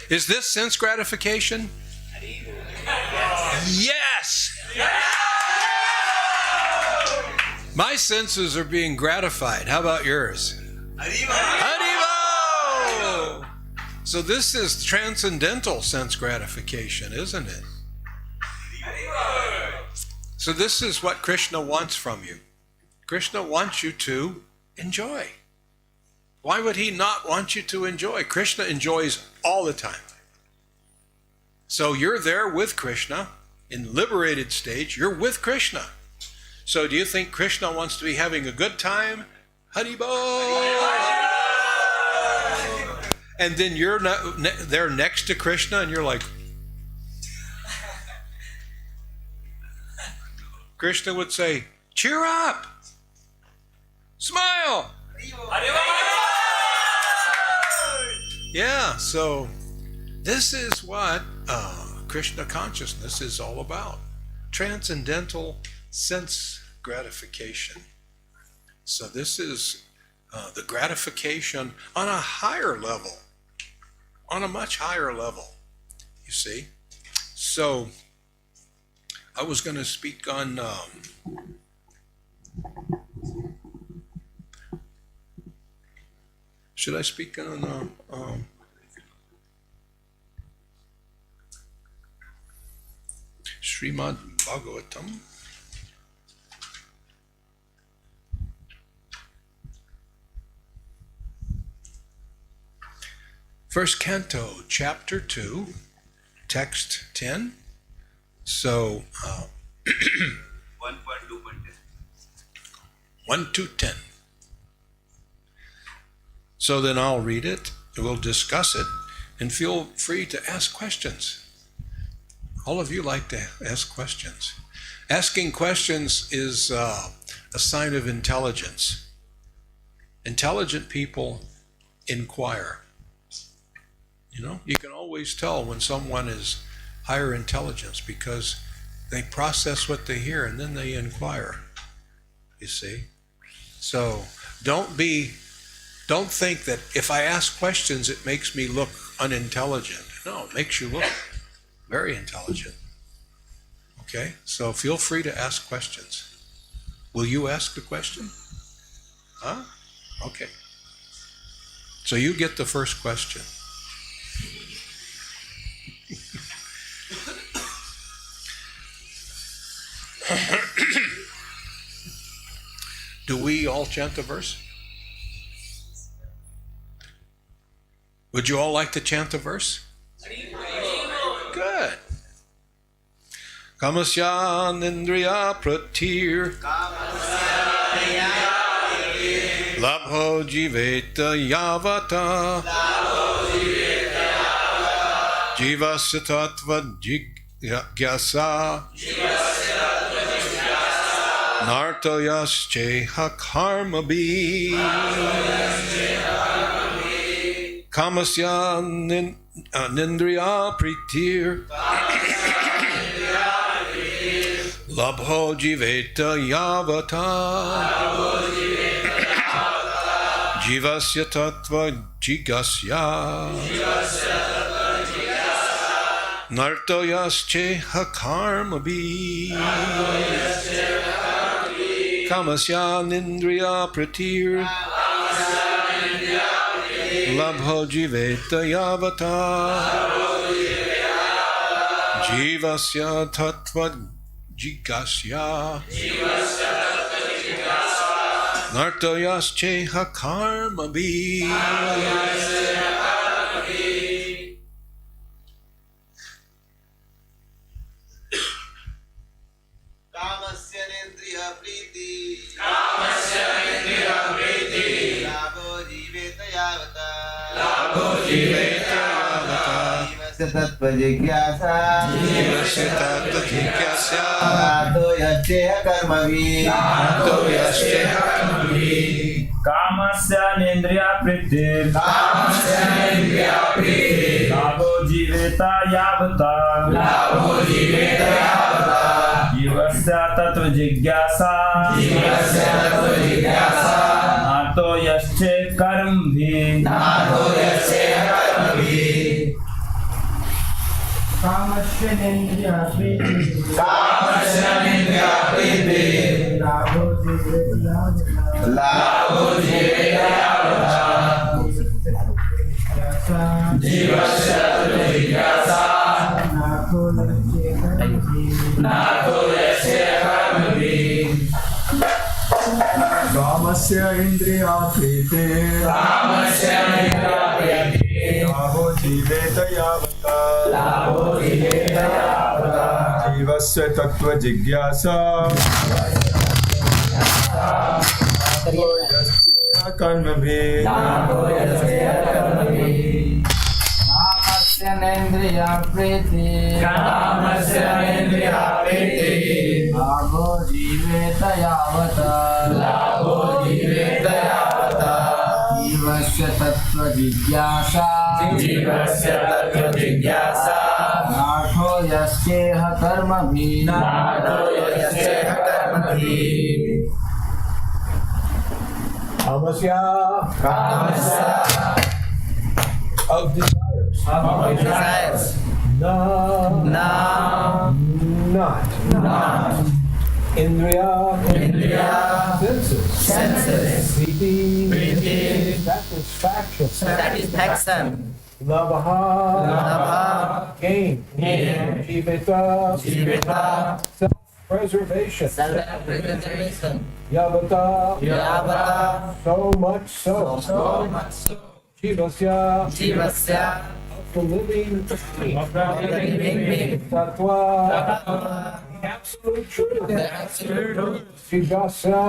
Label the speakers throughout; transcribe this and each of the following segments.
Speaker 1: Is this sense gratification? Yes! My senses are being gratified. How about yours? Haribo! So this is transcendental sense gratification, isn't it? So this is what Krishna wants from you. Krishna wants you to enjoy. Why would he not want you to enjoy? Krishna enjoys all the time. So you're there with Krishna in liberated stage. You're with Krishna. So do you think Krishna wants to be having a good time? Haribo! And then you're there next to Krishna and you're like, Krishna would say, cheer up! Smile! Yeah, so this is what Krishna consciousness is all about. Transcendental sense gratification. So this is the gratification on a higher level, on a much higher level, you see. So I was going to speak on should I speak on Srimad Bhagavatam? First Canto, Chapter 2, Text 10. So, 1 to 10. So then I'll read it, we'll discuss it, and feel free to ask questions. All of you like to ask questions. Asking questions is a sign of intelligence. Intelligent people inquire. You know, you can always tell when someone is higher intelligence because they process what they hear and then they inquire, you see. So don't think that if I ask questions it makes me look unintelligent. No, it makes you look very intelligent. Okay, so feel free to ask questions. Will you ask the question? Huh? Okay. So you get the first question. Do we all chant the verse? Would you all like to chant the verse? Good. Kamasya nindriya pratir labho jiveta yavata jivasya tattva jigyasa nartoyasceha karmabhi kamasya nindriya pritir labho jiveta yavata jivasya tattva jigasya nartoyasceha karmabhi kamasya nindriya pratir labho jiveta yavata jivasya tattva jigasya nartoyasceha karmabhi.
Speaker 2: Tattva jigyasa
Speaker 1: Jivasya tattva jigyasya
Speaker 2: nartoyasceha karmabhi
Speaker 3: Kamasya nindriya pritir labho jiveta yavata jivasya tattva jigyasa nartoyasceha karmabhi
Speaker 4: Kamasya indriya prite Labo jiveta yavata Jivasya tattva jigyasa Yasya karmabhi
Speaker 2: Kamasya nendriya priti Labo jiveta yavata Jivasya tattva jigyasa Nato yasyeha karmabhi
Speaker 5: Kamasya of desires. Not. Indriya. Senses. Priti. Satisfaction. Lavaha. Gain. Jiveta. Self-preservation. Yavata. So much so. Jivasya. The living being. Tattva. The absolute truth. Jigyasa.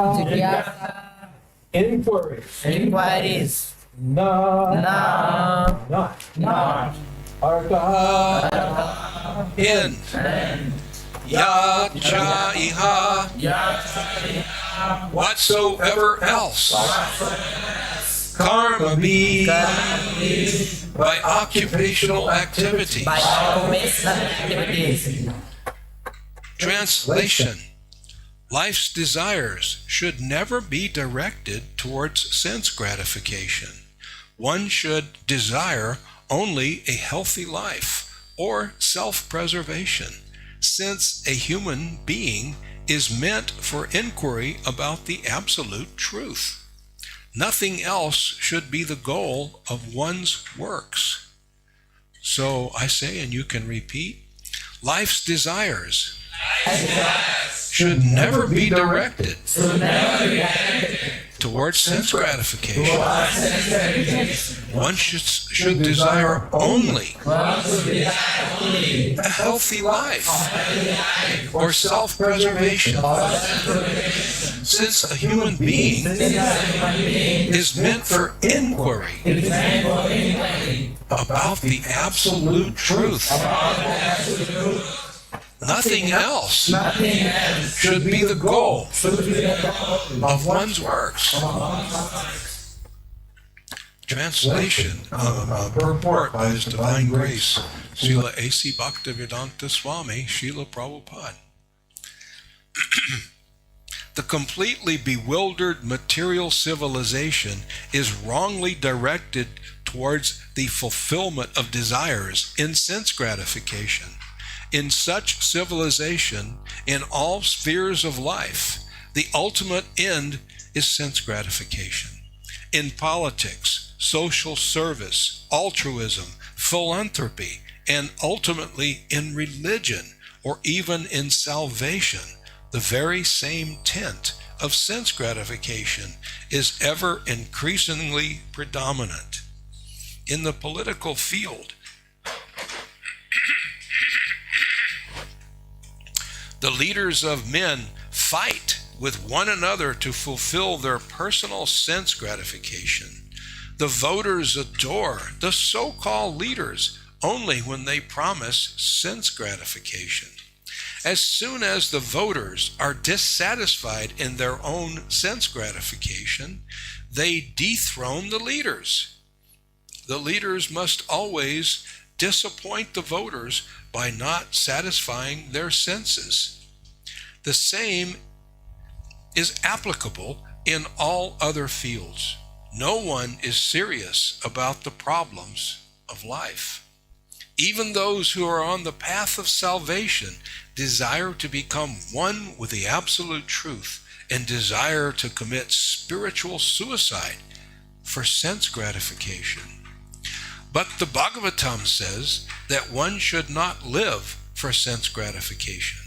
Speaker 5: Inquiries. Not. Artha.
Speaker 1: In. Ya cha iha. Whatsoever else. Karma be. By occupational activities. Translation. Life's desires should never be directed towards sense gratification. One should desire only a healthy life or self-preservation, since a human being is meant for inquiry about the absolute truth. Nothing else should be the goal of one's works. So I say, and you can repeat, life's desires should never be directed towards sense gratification. One should desire only a healthy life or self-preservation, since a human being is meant for inquiry about the absolute truth. Nothing else should be the goal of one's works. Translation, purport by His Divine Grace, Srila A.C. Bhaktivedanta Swami, Srila Prabhupada. The completely bewildered material civilization is wrongly directed towards the fulfillment of desires in sense gratification. In such civilization, in all spheres of life, the ultimate end is sense gratification. In politics, social service, altruism, philanthropy, and ultimately in religion or even in salvation, the very same tent of sense gratification is ever increasingly predominant. In the political field, the leaders of men fight with one another to fulfill their personal sense gratification. The voters adore the so-called leaders only when they promise sense gratification. As soon as the voters are dissatisfied in their own sense gratification, they dethrone the leaders. The leaders must always disappoint the voters by not satisfying their senses. The same is applicable in all other fields. No one is serious about the problems of life. Even those who are on the path of salvation desire to become one with the absolute truth and desire to commit spiritual suicide for sense gratification. But the Bhagavatam says that one should not live for sense gratification.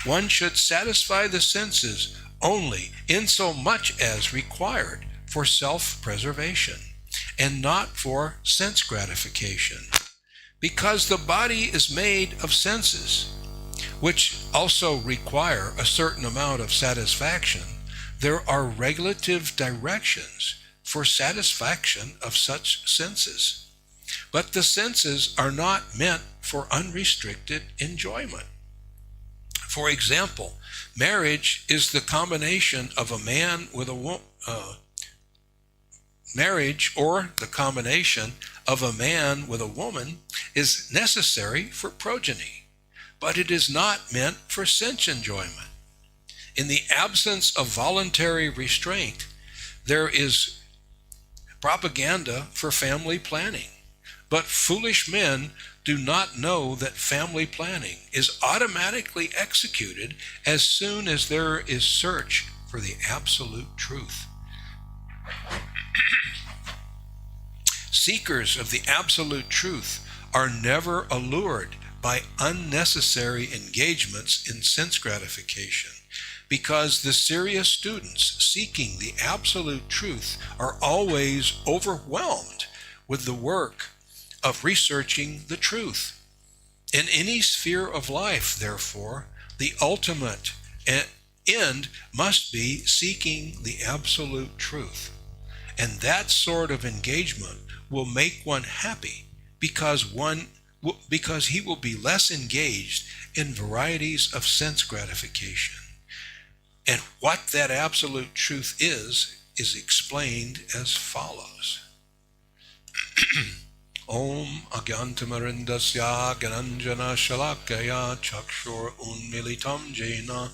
Speaker 1: One should satisfy the senses only in so much as required for self-preservation, and not for sense gratification. Because the body is made of senses, which also require a certain amount of satisfaction, there are regulative directions for satisfaction of such senses. But the senses are not meant for unrestricted enjoyment. For example, marriage is the combination of a man with a woman. Marriage, or the combination of a man with a woman, is necessary for progeny, but it is not meant for sense enjoyment. In the absence of voluntary restraint, there is propaganda for family planning. But foolish men do not know that family planning is automatically executed as soon as there is search for the absolute truth. Seekers of the absolute truth are never allured by unnecessary engagements in sense gratification, because the serious students seeking the absolute truth are always overwhelmed with the work of researching the truth. In any sphere of life, therefore, the ultimate end must be seeking the absolute truth. And that sort of engagement will make one happy, because he will be less engaged in varieties of sense gratification. And what that absolute truth is explained as follows. Om Agyantamarindasya Gananjana Shalakaya Chakshur Unmilitam Jena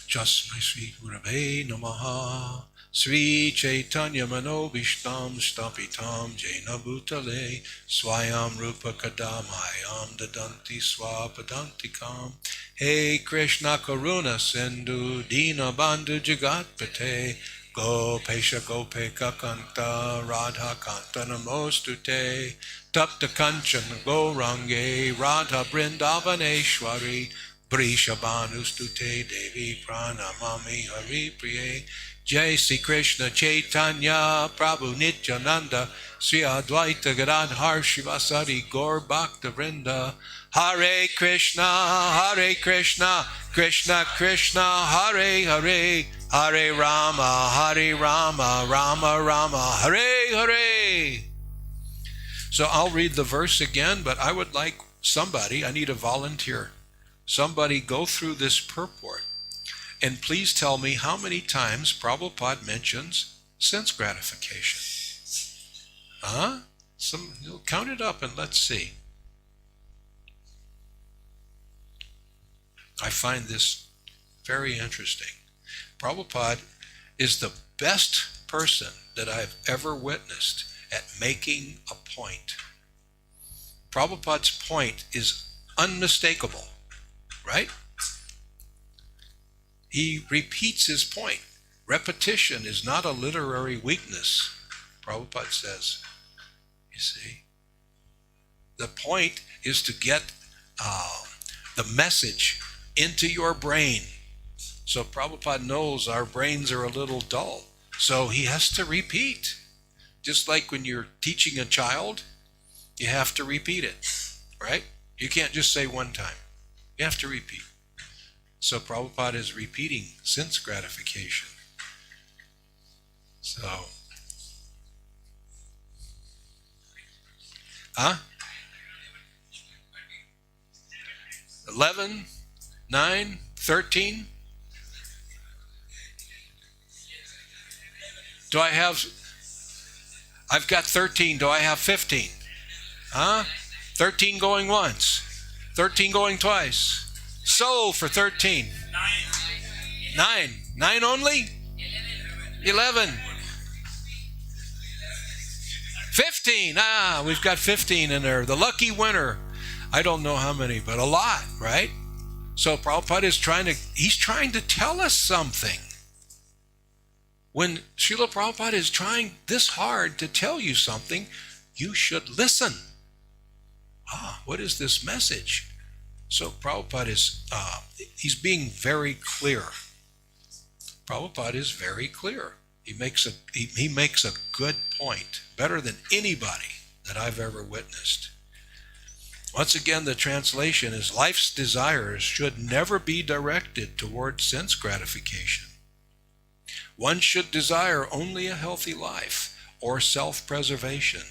Speaker 1: Jasmai Sri Gurave Namaha Sri Caitanya Mano Vishtam Stapitam Jena Bhutale Swayam Rupa Kadamayam Dadanti Swapadantikam Hey Krishna Karuna Sindhu Dina Bandhu Jagatpate Gopesha Gopeka Kanta Radha Kanta Namostute Tapta Kanchan Gourange Radha Brindavaneshwari Brishabhanustute Devi Pranamami Hari Priye Jai Sri Krishna Chaitanya Prabhu Nityananda Sri Advaita Gadadhar Shivasari Gaur Bhakta Vrinda Hare Krishna Krishna Krishna Hare Hare Hare Rama Rama Rama Hare Hare. So I'll read the verse again, but I would like somebody, I need a volunteer, somebody go through this purport and please tell me how many times Prabhupada mentions sense gratification. Count it up and let's see. I find this very interesting. Prabhupada is the best person that I've ever witnessed at making a point. Prabhupada's point is unmistakable, right? He repeats his point. Repetition is not a literary weakness, Prabhupada says. You see? The point is to get the message into your brain. So Prabhupada knows our brains are a little dull. So he has to repeat. Just like when you're teaching a child, you have to repeat it, right? You can't just say one time. You have to repeat. So Prabhupada is repeating sense gratification. So, 11, 9, 13. I've got 13. Do I have 15? 13 going once. 13 going twice. Soul for 13. 9. 9 only? 11. 15. We've got 15 in there. The lucky winner. I don't know how many, but a lot, right? So Prabhupada is trying to tell us something. When Srila Prabhupada is trying this hard to tell you something, you should listen. What is this message? So Prabhupada is, he's being very clear. Prabhupada is very clear. He makes a good point, better than anybody that I've ever witnessed. Once again, the translation is, life's desires should never be directed toward sense gratification. One should desire only a healthy life or self-preservation,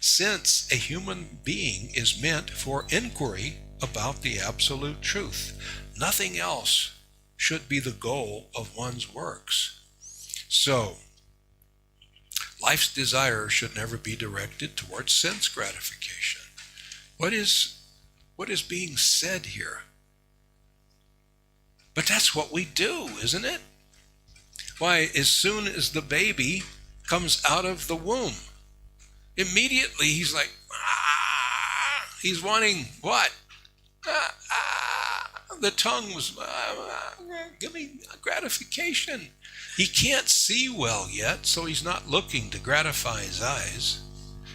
Speaker 1: since a human being is meant for inquiry about the absolute truth. Nothing else should be the goal of one's works. So, life's desire should never be directed towards sense gratification. What is being said here? But that's what we do, isn't it? Why, as soon as the baby comes out of the womb, immediately he's like, he's wanting what? The tongue was, give me gratification. He can't see well yet, so he's not looking to gratify his eyes.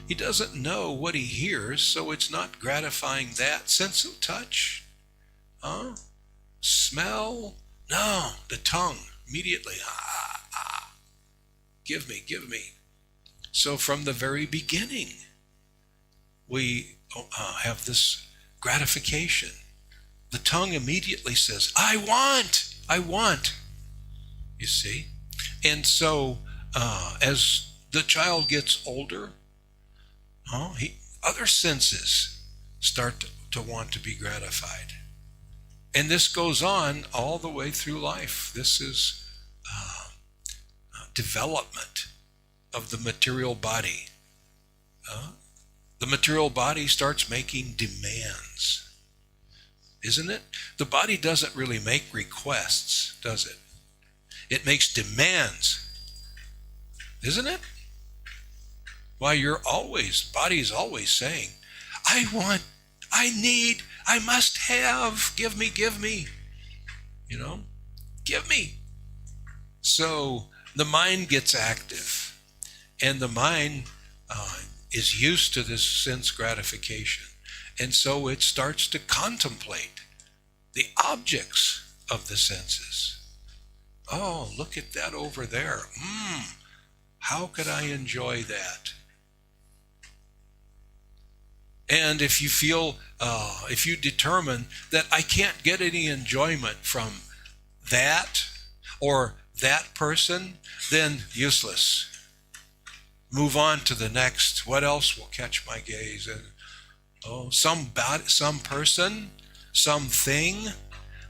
Speaker 1: He doesn't know what he hears, so it's not gratifying that. Sense of touch? Smell? No, the tongue. Immediately, give me. So from the very beginning, we have this gratification. The tongue immediately says, I want. You see? And so as the child gets older, other senses start to want to be gratified. And this goes on all the way through life. This is development of the material body. The material body starts making demands, isn't it? The body doesn't really make requests, does it? It makes demands, isn't it? Why, body's always saying, I want, I need, I must have, give me, give me. So the mind gets active, and the mind is used to this sense gratification. And so it starts to contemplate the objects of the senses. Oh, look at that over there. How could I enjoy that? And if you feel, if you determine that I can't get any enjoyment from that or that person, then useless. Move on to the next. What else will catch my gaze? And some person, something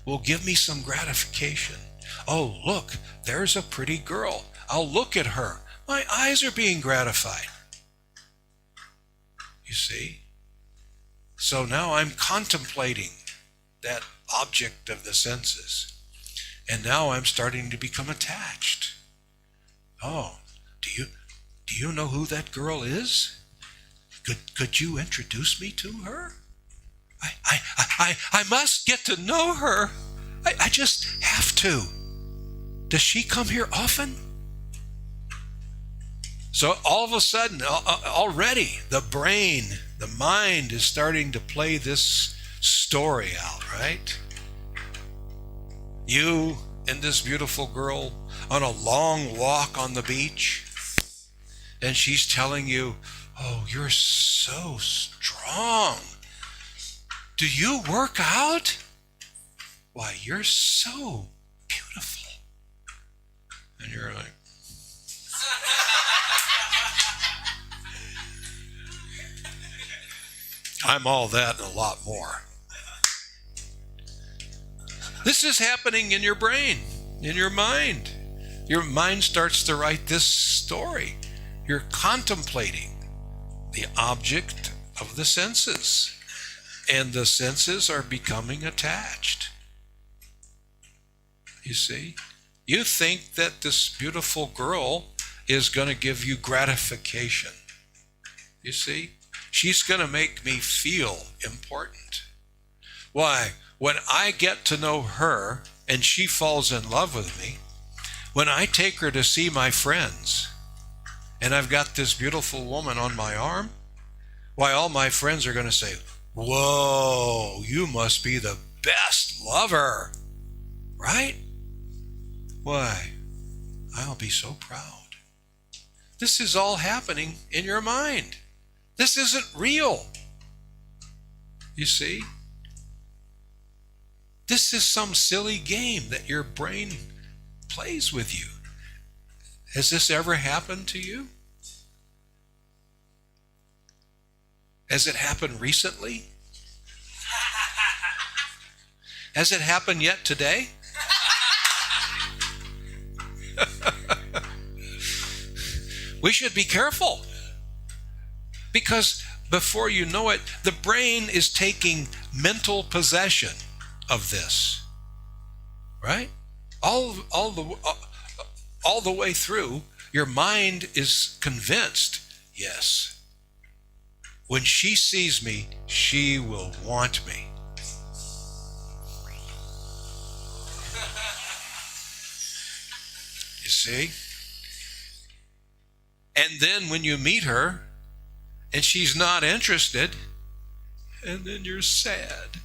Speaker 1: will give me some gratification. Oh, look, there's a pretty girl. I'll look at her. My eyes are being gratified. You see? So now I'm contemplating that object of the senses. And now I'm starting to become attached. Oh, do you know who that girl is? Could you introduce me to her? I must get to know her. I just have to. Does she come here often? So all of a sudden, already the brain, the mind is starting to play this story out, right? You and this beautiful girl on a long walk on the beach, and she's telling you, oh, you're so strong. Do you work out? Why, you're so beautiful. And you're like, I'm all that and a lot more. This is happening in your brain, in your mind. Your mind starts to write this story. You're contemplating the object of the senses, and the senses are becoming attached. You see? You think that this beautiful girl is going to give you gratification. You see? She's going to make me feel important. Why? When I get to know her and she falls in love with me, when I take her to see my friends and I've got this beautiful woman on my arm, why, all my friends are going to say, whoa, you must be the best lover, right? Why? I'll be so proud. This is all happening in your mind. This isn't real. You see? This is some silly game that your brain plays with you. Has this ever happened to you? Has it happened recently? Has it happened yet today? We should be careful, because before you know it, the brain is taking mental possession of this, right? All the way through, your mind is convinced, yes, when she sees me, she will want me. You see? And then when you meet her and she's not interested, and then you're sad.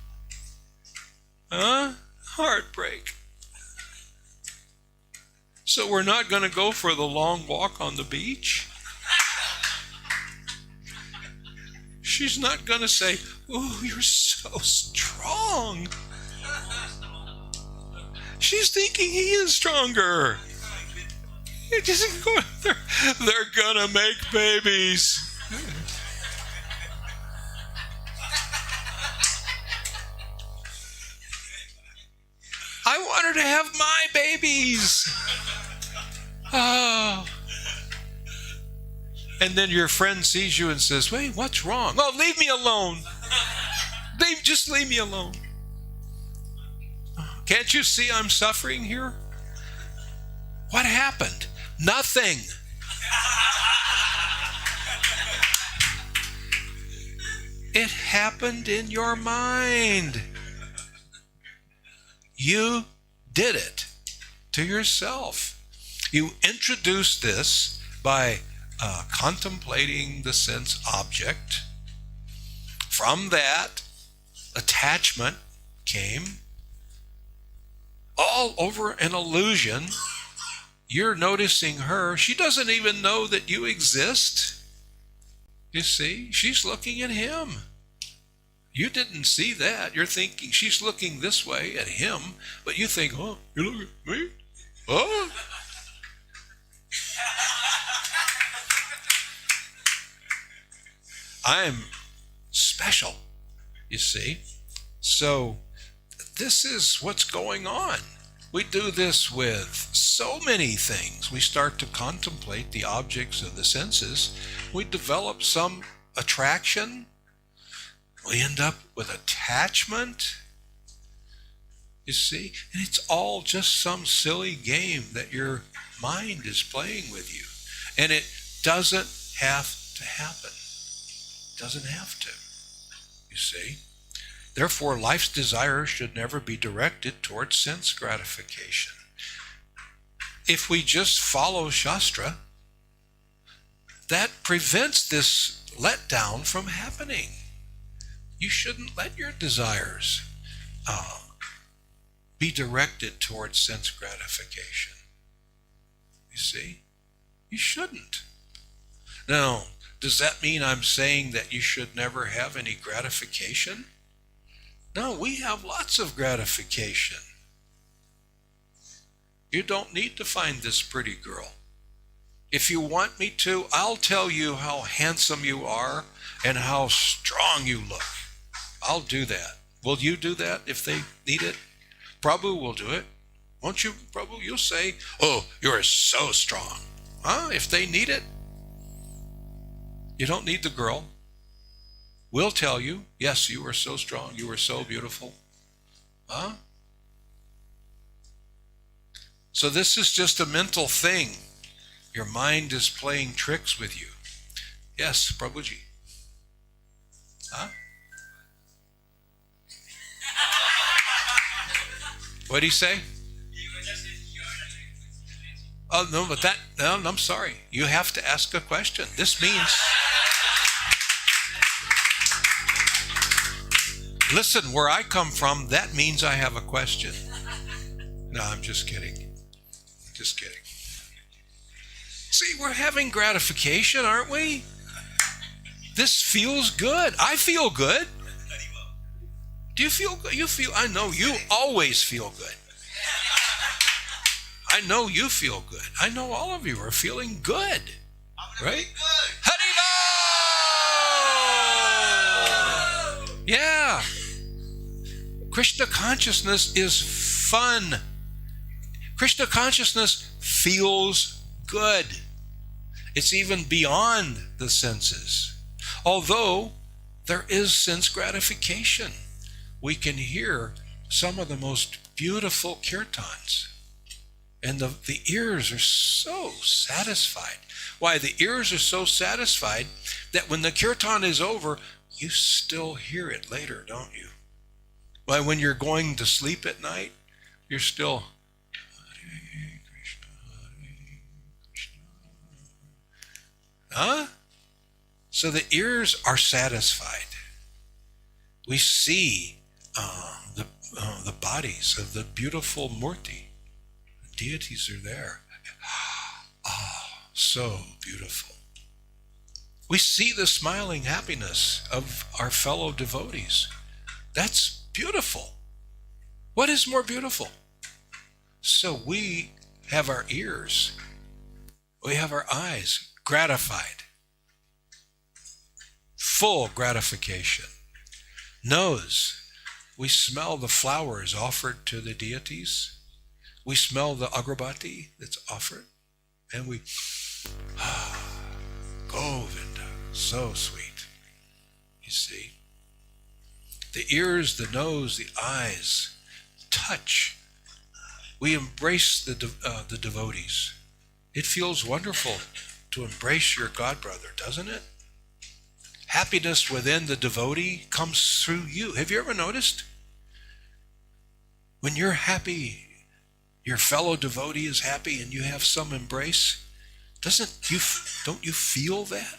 Speaker 1: Huh? Heartbreak. So we're not going to go for the long walk on the beach? She's not going to say, "Oh, you're so strong." She's thinking he is stronger. They're gonna make babies. I want her to have my babies. Oh. And then your friend sees you and says, "Wait, what's wrong?" "Oh, leave me alone. Just leave me alone. Can't you see I'm suffering here?" What happened? Nothing. It happened in your mind. You did it to yourself. You introduced this by contemplating the sense object. From that, attachment came. All over an illusion. You're noticing her. She doesn't even know that you exist. You see, she's looking at him. You didn't see that. You're thinking she's looking this way at him, but you think, "Oh, you look at me? Oh." I'm special, you see. So this is what's going on. We do this with so many things. We start to contemplate the objects of the senses. We develop some attraction. We end up with attachment. You see? And it's all just some silly game that your mind is playing with you. And it doesn't have to happen. It doesn't have to. You see? Therefore, life's desires should never be directed towards sense gratification. If we just follow Shastra, that prevents this letdown from happening. You shouldn't let your desires be directed towards sense gratification. You see? You shouldn't. Now, does that mean I'm saying that you should never have any gratification? No, we have lots of gratification. You don't need to find this pretty girl. If you want me to, I'll tell you how handsome you are and how strong you look. I'll do that. Will you do that if they need it? Prabhu will do it. Won't you, Prabhu? You'll say, "Oh, you're so strong." Huh? If they need it. You don't need the girl. We'll tell you, "Yes, you are so strong. You are so beautiful." Huh? So this is just a mental thing. Your mind is playing tricks with you. Yes, Prabhuji. Huh? What did he say? Oh, no, but no, I'm sorry. You have to ask a question. This means, listen, where I come from, that means I have a question. No, I'm just kidding. Just kidding. See, we're having gratification, aren't we? This feels good. I feel good. Do you feel good? I know you always feel good. I know you feel good. I know all of you are feeling good. Right? Haribo! Yeah. Krishna consciousness is fun. Krishna consciousness feels good. It's even beyond the senses. Although there is sense gratification. We can hear some of the most beautiful kirtans. And the ears are so satisfied. Why? The ears are so satisfied that when the kirtan is over, you still hear it later, don't you? Why, when you're going to sleep at night, you're still, Hare Krishna, Hare Krishna. Huh? So the ears are satisfied. We see the bodies of the beautiful Murti. Deities are there. So beautiful. We see the smiling happiness of our fellow devotees. That's beautiful. What is more beautiful? So we have our ears, we have our eyes gratified. Full gratification. Nose, we smell the flowers offered to the deities. We smell the agrabati that's offered, and we, Govinda, so sweet. You see? The ears, the nose, the eyes, touch. We embrace the devotees. It feels wonderful to embrace your godbrother, doesn't it? Happiness within the devotee comes through you. Have you ever noticed? When you're happy, your fellow devotee is happy and you have some embrace, don't you feel that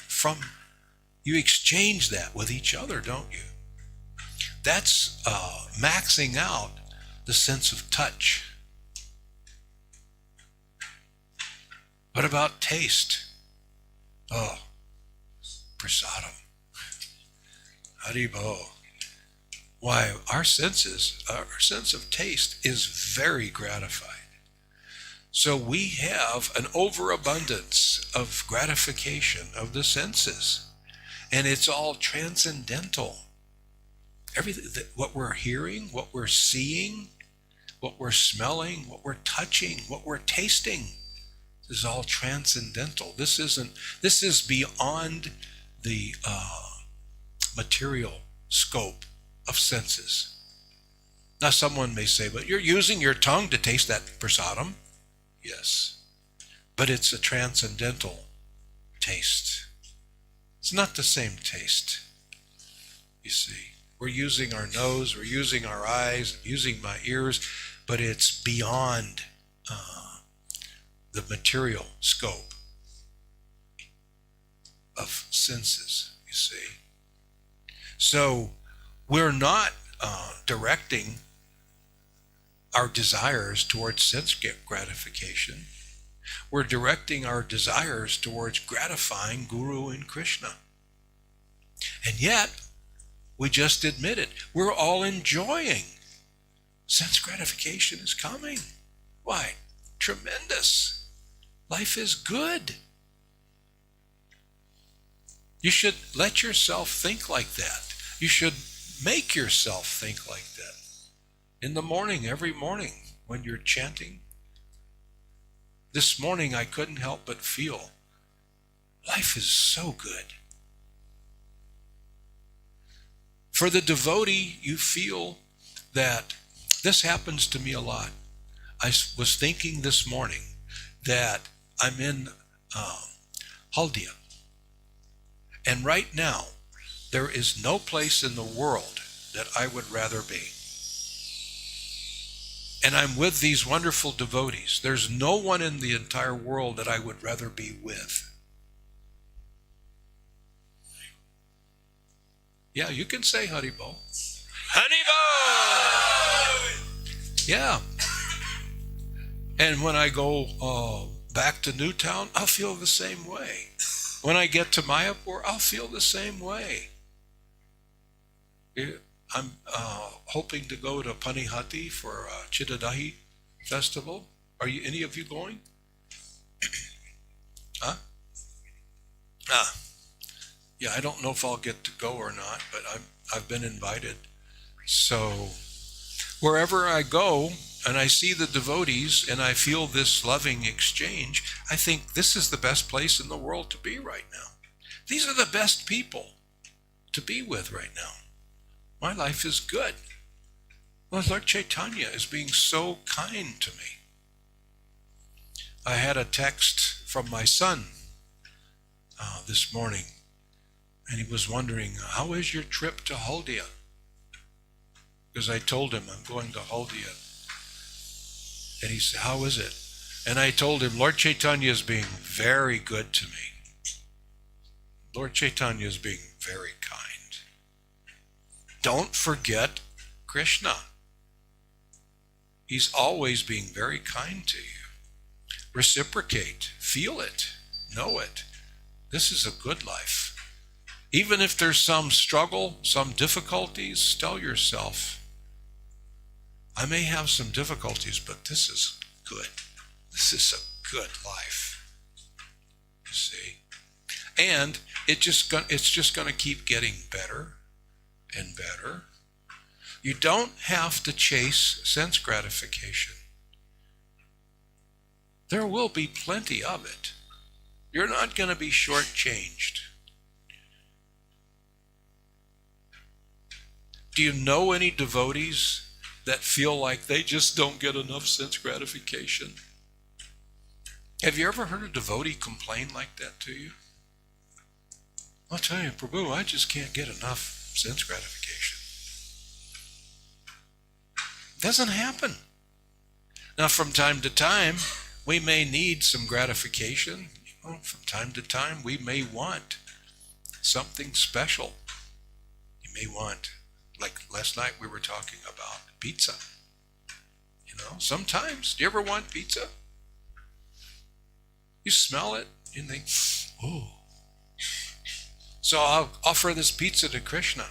Speaker 1: you exchange that with each other, don't you? That's maxing out the sense of touch. What about taste? Oh, prasadam. Haribo. Why, our sense of taste is very gratified. So we have an overabundance of gratification of the senses. And it's all transcendental. Everything, what we're hearing, what we're seeing, what we're smelling, what we're touching, what we're tasting, this is all transcendental. This is beyond the material scope of senses. Now someone may say, but you're using your tongue to taste that prasadam. Yes, but it's a transcendental taste. It's not the same taste. You see, we're using our nose, we're using our eyes, using my ears, but it's beyond the material scope of senses, you see. So we're not directing our desires towards sense gratification. We're directing our desires towards gratifying Guru and Krishna. And yet, we just admitted, we're all enjoying. Sense gratification is coming. Why? Tremendous. Life is good. You should let yourself think like that. You should make yourself think like that. In the morning, every morning, when you're chanting. This morning, I couldn't help but feel life is so good. For the devotee, you feel that this happens to me a lot. I was thinking this morning that I'm in Haldia. And right now, There is no place in the world that I would rather be. And I'm with these wonderful devotees. There's no one in the entire world that I would rather be with. Yeah, you can say Haribo. Haribo! Yeah. And when I go back to Newtown, I'll feel the same way. When I get to Mayapur, I'll feel the same way. I'm hoping to go to Panihati for Chittadahi festival. Are you any of you going? Huh? Yeah, I don't know if I'll get to go or not, but I've been invited. So wherever I go and I see the devotees and I feel this loving exchange, I think this is the best place in the world to be right now. These are the best people to be with right now. My life is good. Well, Lord Caitanya is being so kind to me. I had a text from my son this morning, and he was wondering, how is your trip to Haldia? Because I told him I'm going to Haldia. And he said, how is it? And I told him, Lord Caitanya is being very good to me. Lord Caitanya is being very kind. Don't forget Krishna. He's always being very kind to you. Reciprocate. Feel it. Know it. This is a good life. Even if there's some struggle, some difficulties, tell yourself, I may have some difficulties, but this is good. This is a good life. You see? And it's just going to keep getting better and better. You don't have to chase sense gratification. There will be plenty of it. You're not going to be shortchanged. Do you know any devotees that feel like they just don't get enough sense gratification? Have you ever heard a devotee complain like that to you? I'll tell you, Prabhu, I just can't get enough sense gratification. Doesn't happen. Now, from time to time, we may need some gratification. From time to time, we may want something special. You may want, like last night we were talking about pizza. Sometimes, do you ever want pizza? You smell it and think, oh. So I'll offer this pizza to Krishna.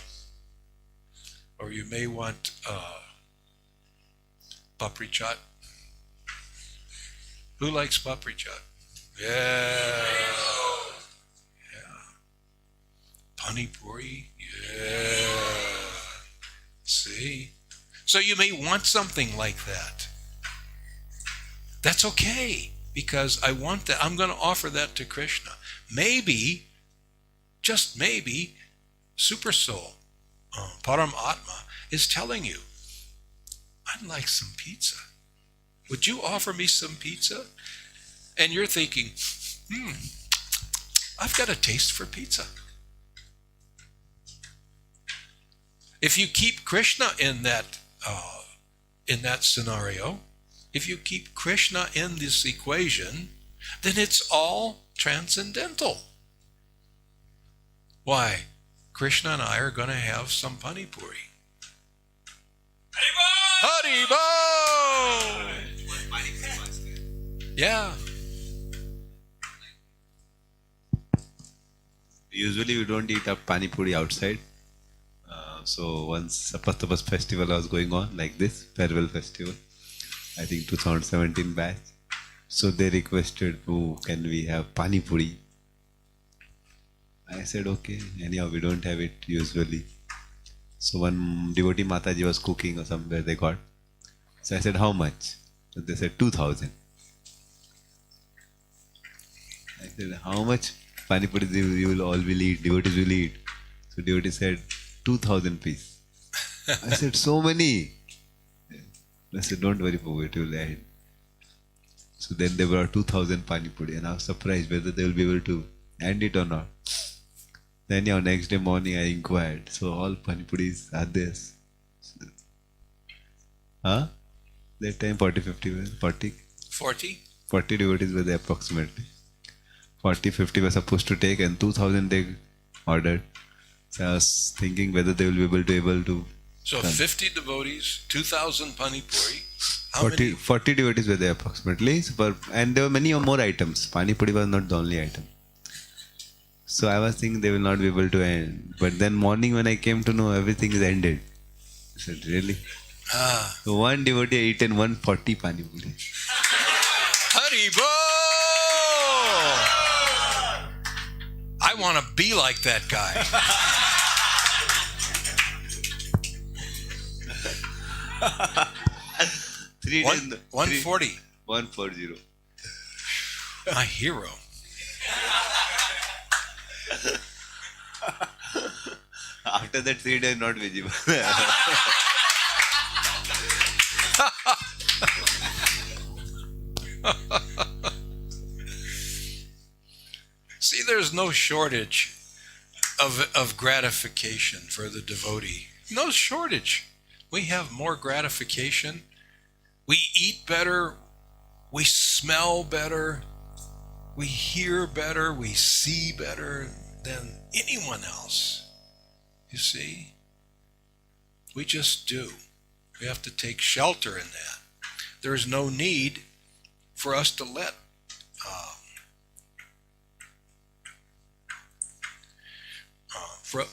Speaker 1: Or you may want Papadi Chat. Who likes Papadi Chat? Yeah. Pani Puri? Yeah. See? So you may want something like that. That's okay, because I want that. I'm going to offer that to Krishna. Maybe, just maybe, Super Soul, Param Atma, is telling you, I'd like some pizza. Would you offer me some pizza? And you're thinking, I've got a taste for pizza. If you keep Krishna in that scenario, if you keep Krishna in this equation, then it's all transcendental. Why? Krishna and I are going to have some Pani Puri. Haribo! Yeah.
Speaker 6: Usually we don't eat a Pani Puri outside. So once Sapatapas festival was going on, like this, farewell festival, I think 2017 batch. So they requested, can we have Pani Puri? I said, okay, anyhow we don't have it usually. So one devotee Mataji was cooking or somewhere they got. So I said, how much? So they said 2,000. I said, how much Pani Puri you will all will eat, devotees will eat? So devotee said, 2,000 piece. I said, so many. I said, don't worry, Prabhu, it will add. So then they brought 2,000 Pani Puri, and I was surprised whether they will be able to end it or not. Then next day morning I inquired. So all Pani Puris are this. Huh? That time 40, 50, 40?
Speaker 1: 40?
Speaker 6: 40 devotees were there approximately. 40, 50 were supposed to take and 2000 they ordered. So I was thinking whether they will be able to
Speaker 1: So
Speaker 6: come.
Speaker 1: 50 devotees, 2,000 Pani Puri. How
Speaker 6: 40, 40 devotees were there approximately. And there were many more items. Pani Puri was not the only item. So I was thinking they will not be able to end. But then morning when I came to know everything is ended. I said, really? So one devotee eaten 140 Pani Puri.
Speaker 1: Haribo! I want to be like that guy.
Speaker 6: Three
Speaker 1: One-
Speaker 6: days.
Speaker 1: 140.
Speaker 6: 140.
Speaker 1: My hero.
Speaker 6: After that 3 days not visible.
Speaker 1: See, there's no shortage of gratification for the devotee. No shortage. We have more gratification. We eat better. We smell better. We hear better. We see better than anyone else. You see? We just do. We have to take shelter in that. There is no need for us to let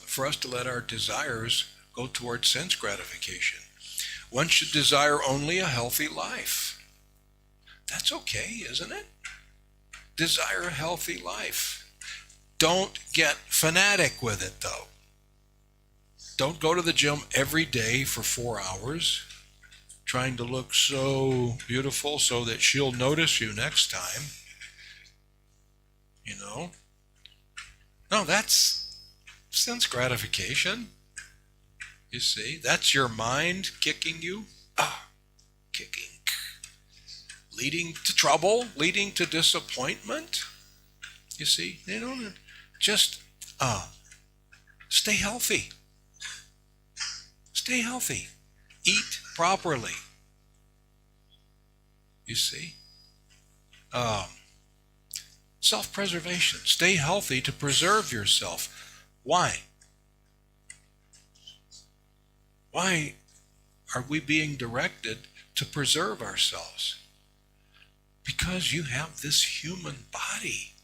Speaker 1: for us to let our desires go towards sense gratification. One should desire only a healthy life. That's okay, isn't it? Desire a healthy life. Don't get fanatic with it, though. Don't go to the gym every day for 4 hours, trying to look so beautiful so that she'll notice you next time. You know? No, that's sense gratification. You see, that's your mind kicking you. Kicking. Leading to trouble, leading to disappointment. You see, they don't just stay healthy. Stay healthy. Eat properly. You see? Self-preservation. Stay healthy to preserve yourself. Why? Why are we being directed to preserve ourselves? Because you have this human body.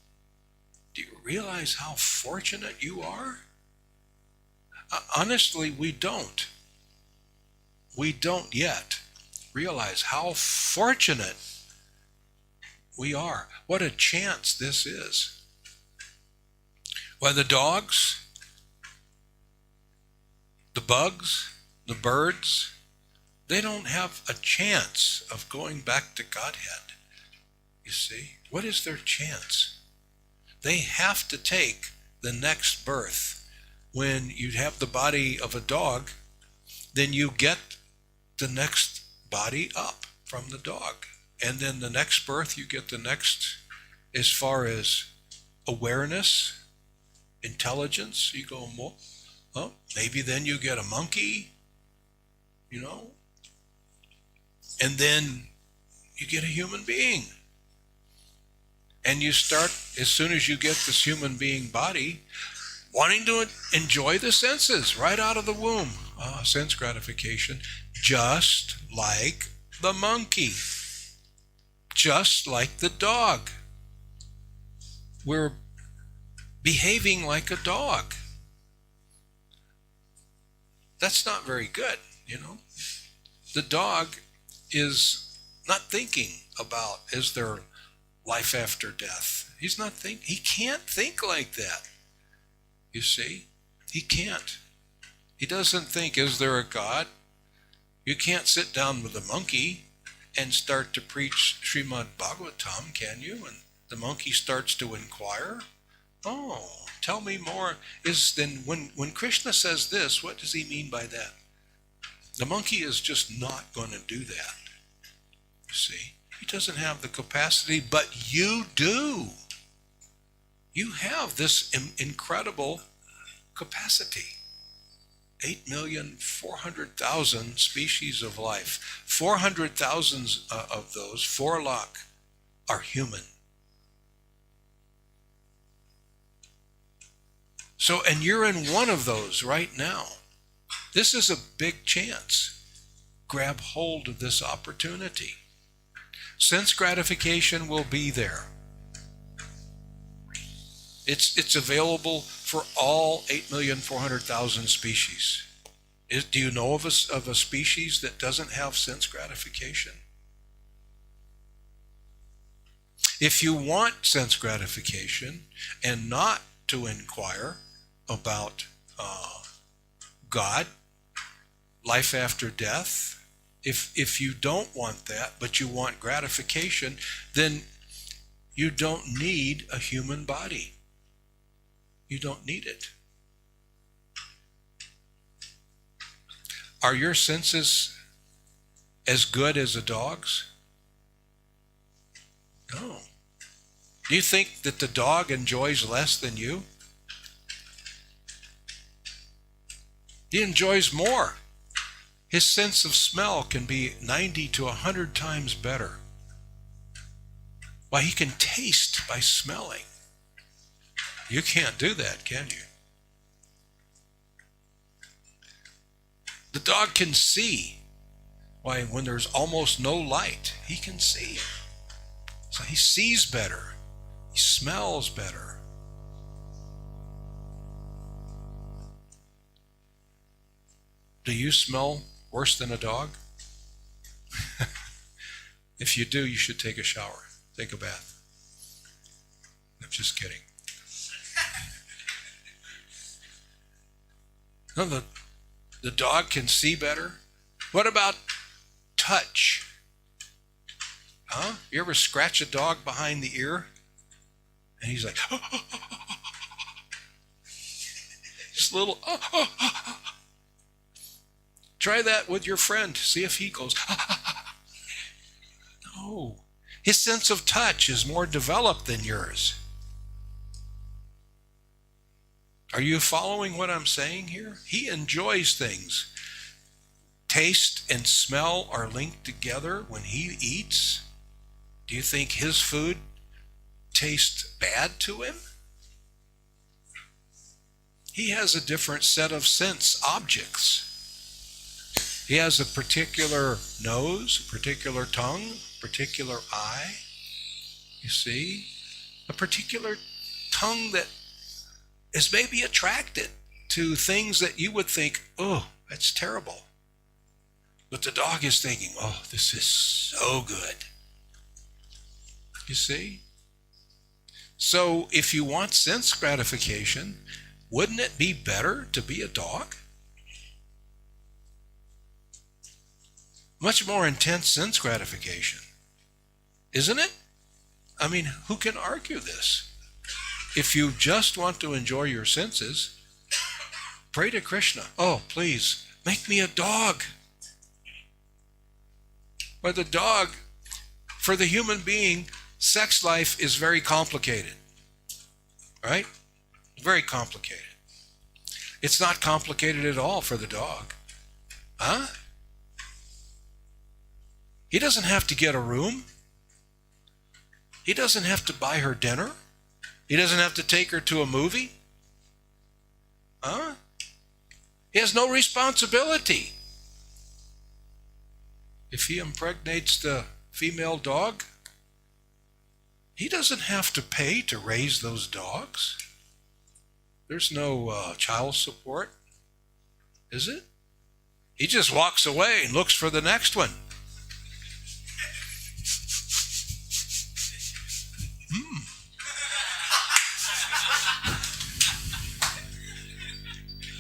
Speaker 1: Do you realize how fortunate you are? Honestly, we don't. We don't yet realize how fortunate we are. What a chance this is. Why, the dogs, the bugs, the birds, they don't have a chance of going back to Godhead. You see, what is their chance? They have to take the next birth. When you have the body of a dog, then you get the next body up from the dog. And then the next birth, you get the next, as far as awareness, intelligence, you go more. Oh, maybe then you get a monkey, you know, and then you get a human being. And you start, as soon as you get this human being body, wanting to enjoy the senses right out of the womb. Sense gratification, just like the monkey, just like the dog. We're behaving like a dog. That's not very good, you know. The dog is not thinking about, is there life after death? He's not thinking. He can't think like that. You see? He can't. He doesn't think, is there a God? You can't sit down with a monkey and start to preach Srimad Bhagavatam, can you? And the monkey starts to inquire. Oh, tell me more. Then when Krishna says this, what does he mean by that? The monkey is just not going to do that. You see? He doesn't have the capacity, but you do. You have this incredible capacity. 8,400,000 species of life. 400,000 of those, 4 lakh, are human. So, and you're in one of those right now. This is a big chance. Grab hold of this opportunity. Sense gratification will be there. It's available for all 8,400,000 species. Do you know of a species that doesn't have sense gratification? If you want sense gratification and not to inquire about God, life after death, if you don't want that, but you want gratification, then you don't need a human body. You don't need it. Are your senses as good as a dog's? No. Do you think that the dog enjoys less than you? He enjoys more. His sense of smell can be 90 to 100 times better. Why, he can taste by smelling. You can't do that, can you? The dog can see. Why, when there's almost no light, he can see. So he sees better. He smells better. Do you smell worse than a dog? If you do, you should take a shower. Take a bath. I'm just kidding. No, the dog can see better. What about touch? Huh? You ever scratch a dog behind the ear? And he's like, just a little, Try that with your friend. See if he goes, No. His sense of touch is more developed than yours. Are you following what I'm saying here? He enjoys things. Taste and smell are linked together when he eats. Do you think his food tastes bad to him? He has a different set of sense objects. He has a particular nose, a particular tongue, a particular eye. You see? A particular tongue that is maybe attracted to things that you would think, oh, that's terrible. But the dog is thinking, oh, this is so good. You see? So if you want sense gratification, wouldn't it be better to be a dog? Much more intense sense gratification, isn't it? I mean, who can argue this? If you just want to enjoy your senses, pray to Krishna. Oh, please, make me a dog. But the dog, for the human being, sex life is very complicated. Right? Very complicated. It's not complicated at all for the dog. Huh? He doesn't have to get a room. He doesn't have to buy her dinner. He doesn't have to take her to a movie. Huh? He has no responsibility. If he impregnates the female dog, he doesn't have to pay to raise those dogs. There's no child support, is it? He just walks away and looks for the next one.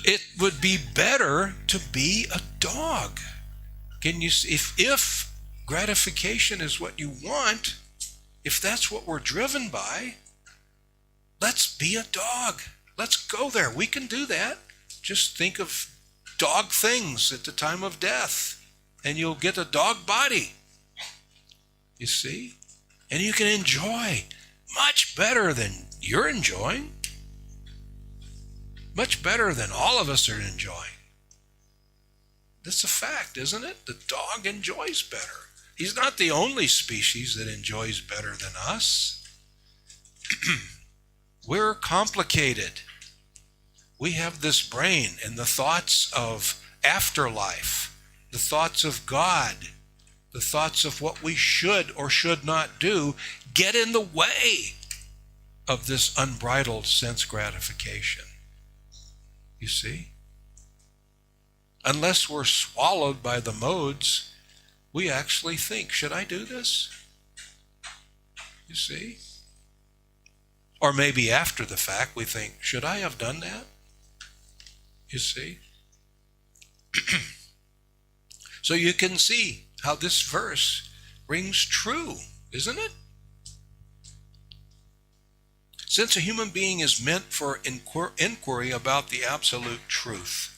Speaker 1: It would be better to be a dog. Can you see, if gratification is what you want, if that's what we're driven by, let's be a dog. Let's go there. We can do that. Just think of dog things at the time of death, and you'll get a dog body. You see? And you can enjoy much better than you're enjoying. Much better than all of us are enjoying. That's a fact, isn't it? The dog enjoys better. He's not the only species that enjoys better than us. We're complicated. We have this brain, and the thoughts of afterlife, the thoughts of God, the thoughts of what we should or should not do get in the way of this unbridled sense gratification. You see? Unless we're swallowed by the modes, we actually think, should I do this? You see? Or maybe after the fact we think, should I have done that? You see? So you can see how this verse rings true, isn't it? Since a human being is meant for inquiry about the absolute truth,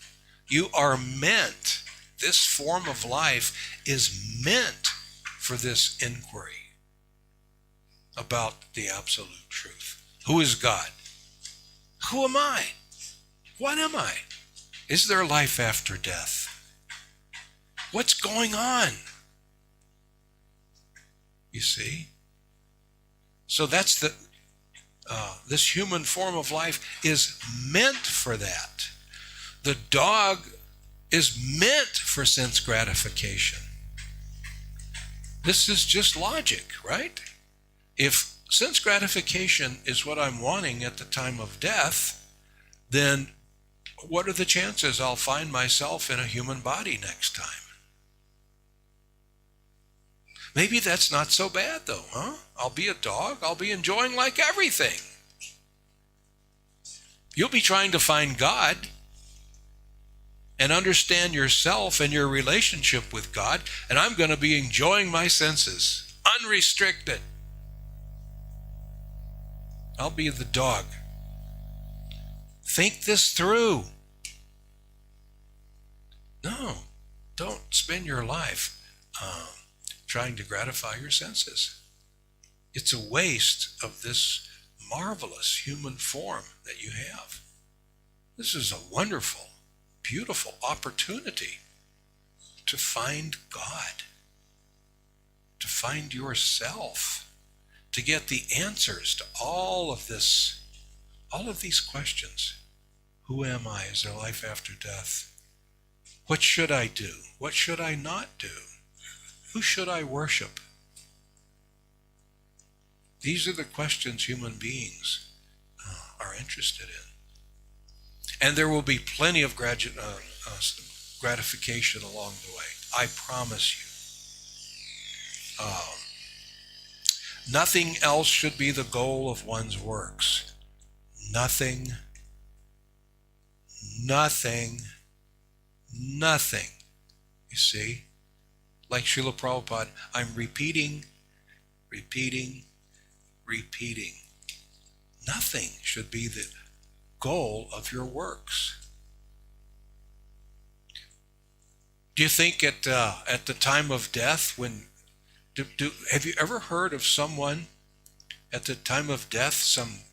Speaker 1: you are meant, this form of life is meant for this inquiry about the absolute truth. Who is God? Who am I? What am I? Is there life after death? What's going on? You see? So that's this human form of life is meant for that. The dog is meant for sense gratification. This is just logic, right? If sense gratification is what I'm wanting at the time of death, then what are the chances I'll find myself in a human body next time? Maybe that's not so bad though, huh? I'll be a dog, I'll be enjoying like everything. You'll be trying to find God and understand yourself and your relationship with God, and I'm going to be enjoying my senses, unrestricted. I'll be the dog. Think this through. No, don't spend your life trying to gratify your senses. It's a waste of this marvelous human form that you have. This is a wonderful, beautiful opportunity to find God, to find yourself, to get the answers to all of these questions. Who am I? Is there life after death? What should I do? What should I not do? Who should I worship? These are the questions human beings are interested in. And there will be plenty of gratification along the way. I promise you. Nothing else should be the goal of one's works. Nothing. You see? Like Srila Prabhupada, I'm repeating. Nothing should be the goal of your works. Do you think at the time of death, have you ever heard of someone at the time of death, some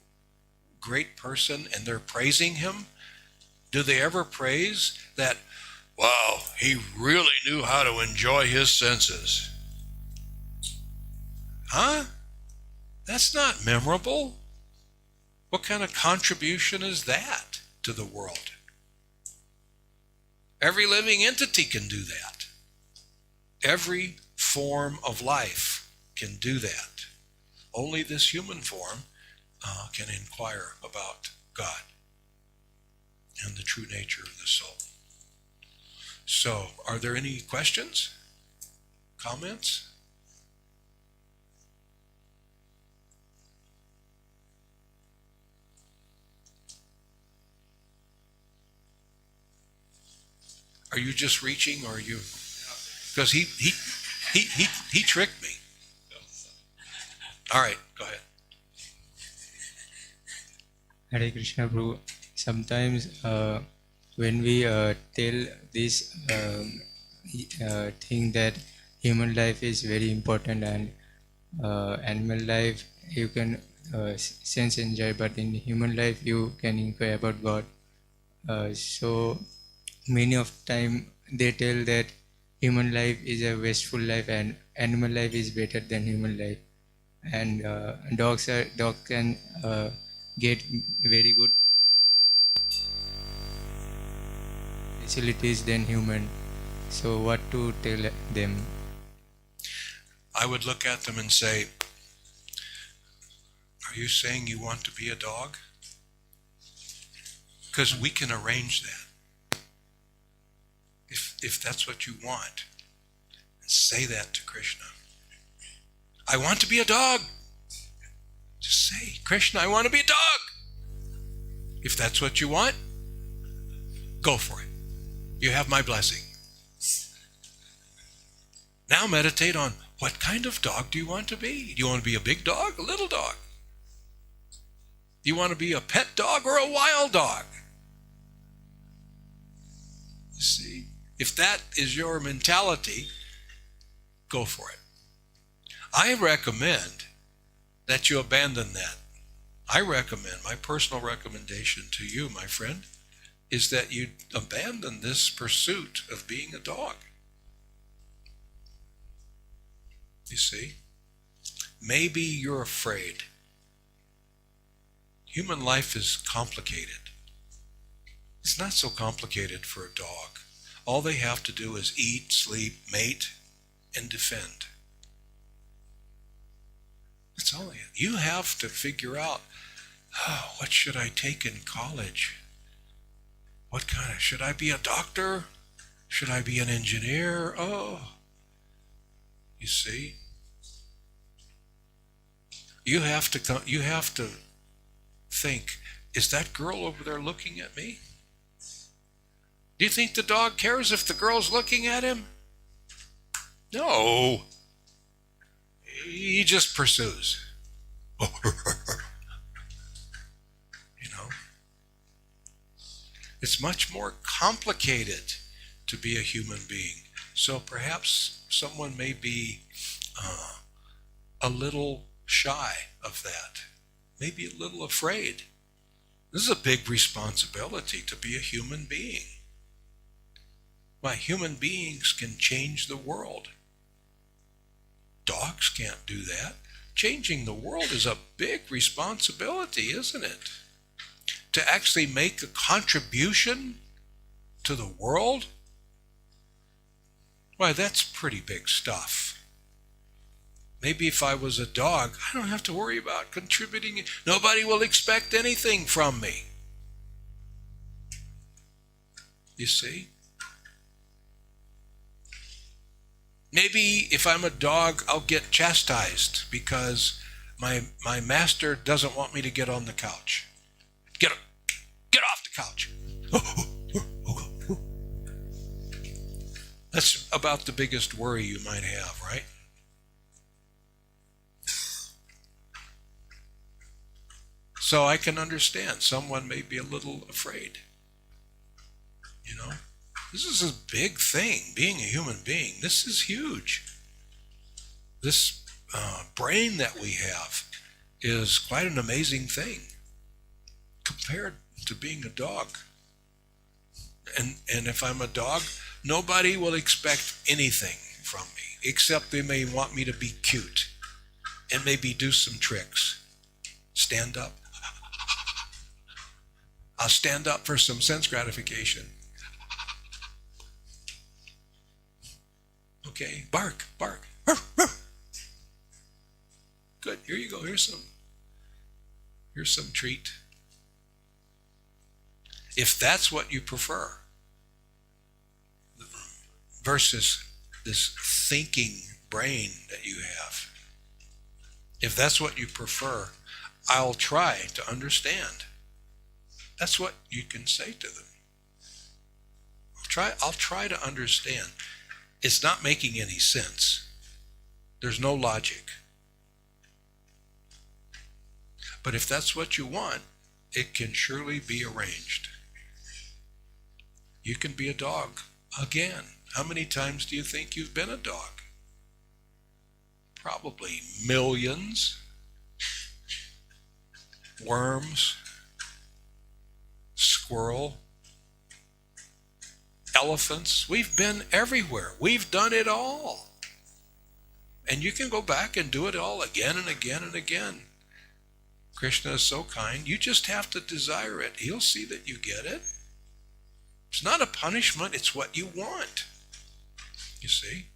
Speaker 1: great person, and they're praising him? Do they ever praise that, wow, he really knew how to enjoy his senses? Huh? That's not memorable. What kind of contribution is that to the world? Every living entity can do that. Every form of life can do that. Only this human form can inquire about God and the true nature of the soul. So, are there any questions? Comments? Are you just reaching, or are you? Because he tricked me. All right, go ahead.
Speaker 7: Hare Krishna, Prabhu. Sometimes when we tell this thing that human life is very important and animal life you can sense enjoy, but in human life you can inquire about God. So many of time they tell that human life is a wasteful life and animal life is better than human life, and dog can get very good facilities than human. So what to tell them?
Speaker 1: I would look at them and say, are you saying you want to be a dog? Because we can arrange that. If that's what you want, say that to Krishna. I want to be a dog. Just say, Krishna, I want to be a dog. If that's what you want, go for it. You have my blessing. Now meditate on what kind of dog do you want to be? Do you want to be a big dog, a little dog? Do you want to be a pet dog or a wild dog? You see, if that is your mentality, go for it. I recommend that you abandon that. I recommend, my personal recommendation to you, my friend, is that you abandon this pursuit of being a dog. You see, maybe you're afraid. Human life is complicated. It's not so complicated for a dog. All they have to do is eat, sleep, mate, and defend. That's all you have to figure out. Oh, what should I take in college? What kind of, should I be a doctor? Should I be an engineer? Oh, you see, you have to think, is that girl over there looking at me? Do you think the dog cares if the girl's looking at him? No. He just pursues. You know, it's much more complicated to be a human being. So perhaps someone may be a little shy of that, maybe a little afraid. This is a big responsibility to be a human being. Why, human beings can change the world. Dogs can't do that. Changing the world is a big responsibility, isn't it? To actually make a contribution to the world? Why, that's pretty big stuff. Maybe if I was a dog, I don't have to worry about contributing. Nobody will expect anything from me. You see? Maybe if I'm a dog, I'll get chastised because my master doesn't want me to get on the couch. Get off the couch. That's about the biggest worry you might have, right? So I can understand someone may be a little afraid. You know? This is a big thing, being a human being. This is huge. This brain that we have is quite an amazing thing compared to being a dog. And if I'm a dog, nobody will expect anything from me, except they may want me to be cute and maybe do some tricks. Stand up. I'll stand up for some sense gratification. Okay, bark, bark. Good, here you go. Here's some treat. If that's what you prefer, versus this thinking brain that you have, if that's what you prefer, I'll try to understand. That's what you can say to them. I'll try to understand. It's not making any sense. There's no logic. But if that's what you want, it can surely be arranged. You can be a dog again. How many times do you think you've been a dog? Probably millions. Worms, squirrel, elephants. We've been everywhere. We've done it all. And you can go back and do it all again and again and again. Krishna is so kind. You just have to desire it. He'll see that you get it. It's not a punishment. It's what you want. You see?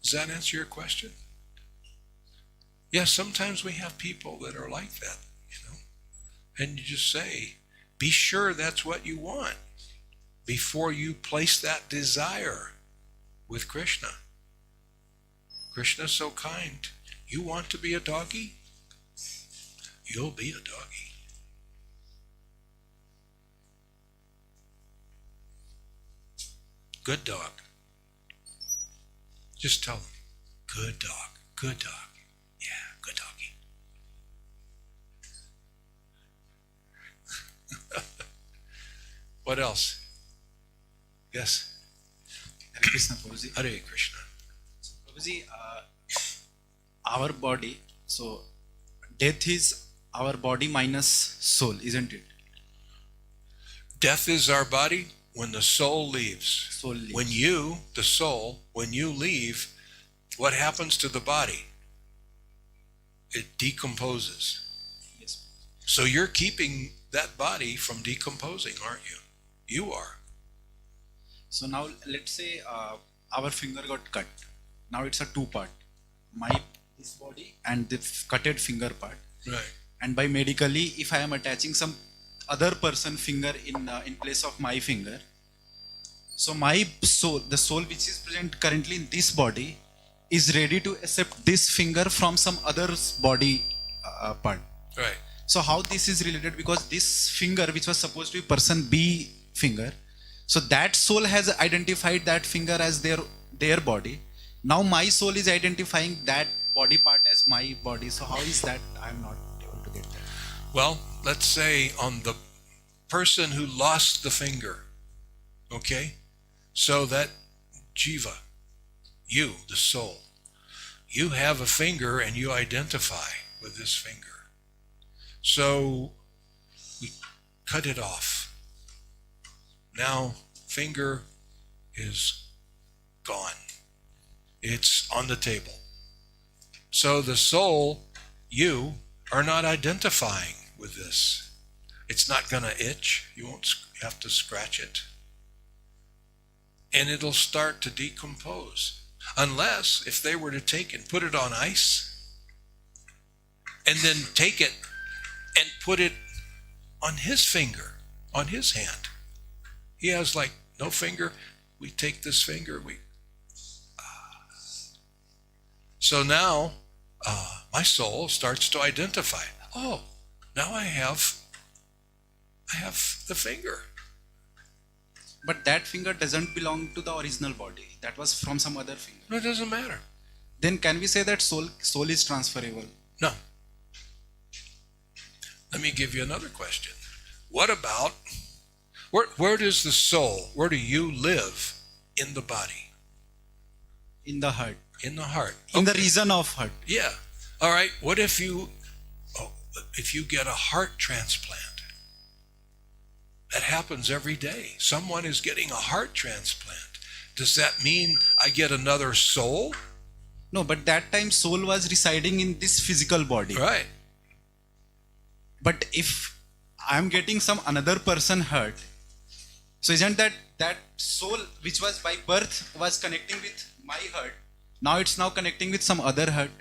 Speaker 1: Does that answer your question? Yes, sometimes we have people that are like that, and you just say, be sure that's what you want before you place that desire with Krishna. Krishna's so kind. You want to be a doggy? You'll be a doggy. Good dog. Just tell them, good dog, good dog. Yeah, good doggy. What else? Yes.
Speaker 8: Hare Krishna, Prabhuji.
Speaker 1: Hare Krishna.
Speaker 8: So, Prabhuji, our body, so death is our body minus soul, isn't it?
Speaker 1: Death is our body when the soul leaves.
Speaker 8: Soul leaves.
Speaker 1: When you, the soul, when you leave, what happens to the body? It decomposes.
Speaker 8: Yes.
Speaker 1: So you're keeping that body from decomposing, aren't you? You are.
Speaker 8: So now let's say our finger got cut. Now it's a two-part. This body and the cutted finger part.
Speaker 1: Right.
Speaker 8: And by medically, if I am attaching some other person finger in place of my finger, so my soul, the soul which is present currently in this body, is ready to accept this finger from some other's body part.
Speaker 1: Right.
Speaker 8: So how this is related? Because this finger, which was supposed to be person B finger, so that soul has identified that finger as their body. Now my soul is identifying that body part as my body. So how is that? I'm not able to get that.
Speaker 1: Well, let's say on the person who lost the finger, okay? So that jiva, you, the soul, you have a finger and you identify with this finger. So we cut it off. Now finger is gone. It's on the table. So the soul, you, are not identifying with this. It's not going to itch. You won't have to scratch it. And it'll start to decompose. Unless, if they were to take and put it on ice, and then take it and put it on his finger, on his hand. He has like no finger. We take this finger, So now, my soul starts to identify. Oh, now I have the finger.
Speaker 8: But that finger doesn't belong to the original body. That was from some other finger.
Speaker 1: No, it doesn't matter.
Speaker 8: Then can we say that soul is transferable?
Speaker 1: No. Let me give you another question. What about, where does the soul, where do you live in the body?
Speaker 8: In the heart.
Speaker 1: In the heart.
Speaker 8: In the
Speaker 1: Okay.
Speaker 8: region of heart.
Speaker 1: Yeah. All right. What if you get a heart transplant? That happens every day. Someone is getting a heart transplant. Does that mean I get another soul?
Speaker 8: No, but that time soul was residing in this physical body.
Speaker 1: Right.
Speaker 8: But if I'm getting some another person hurt, so isn't that soul which was by birth was connecting with my heart, now it's now connecting with some other heart?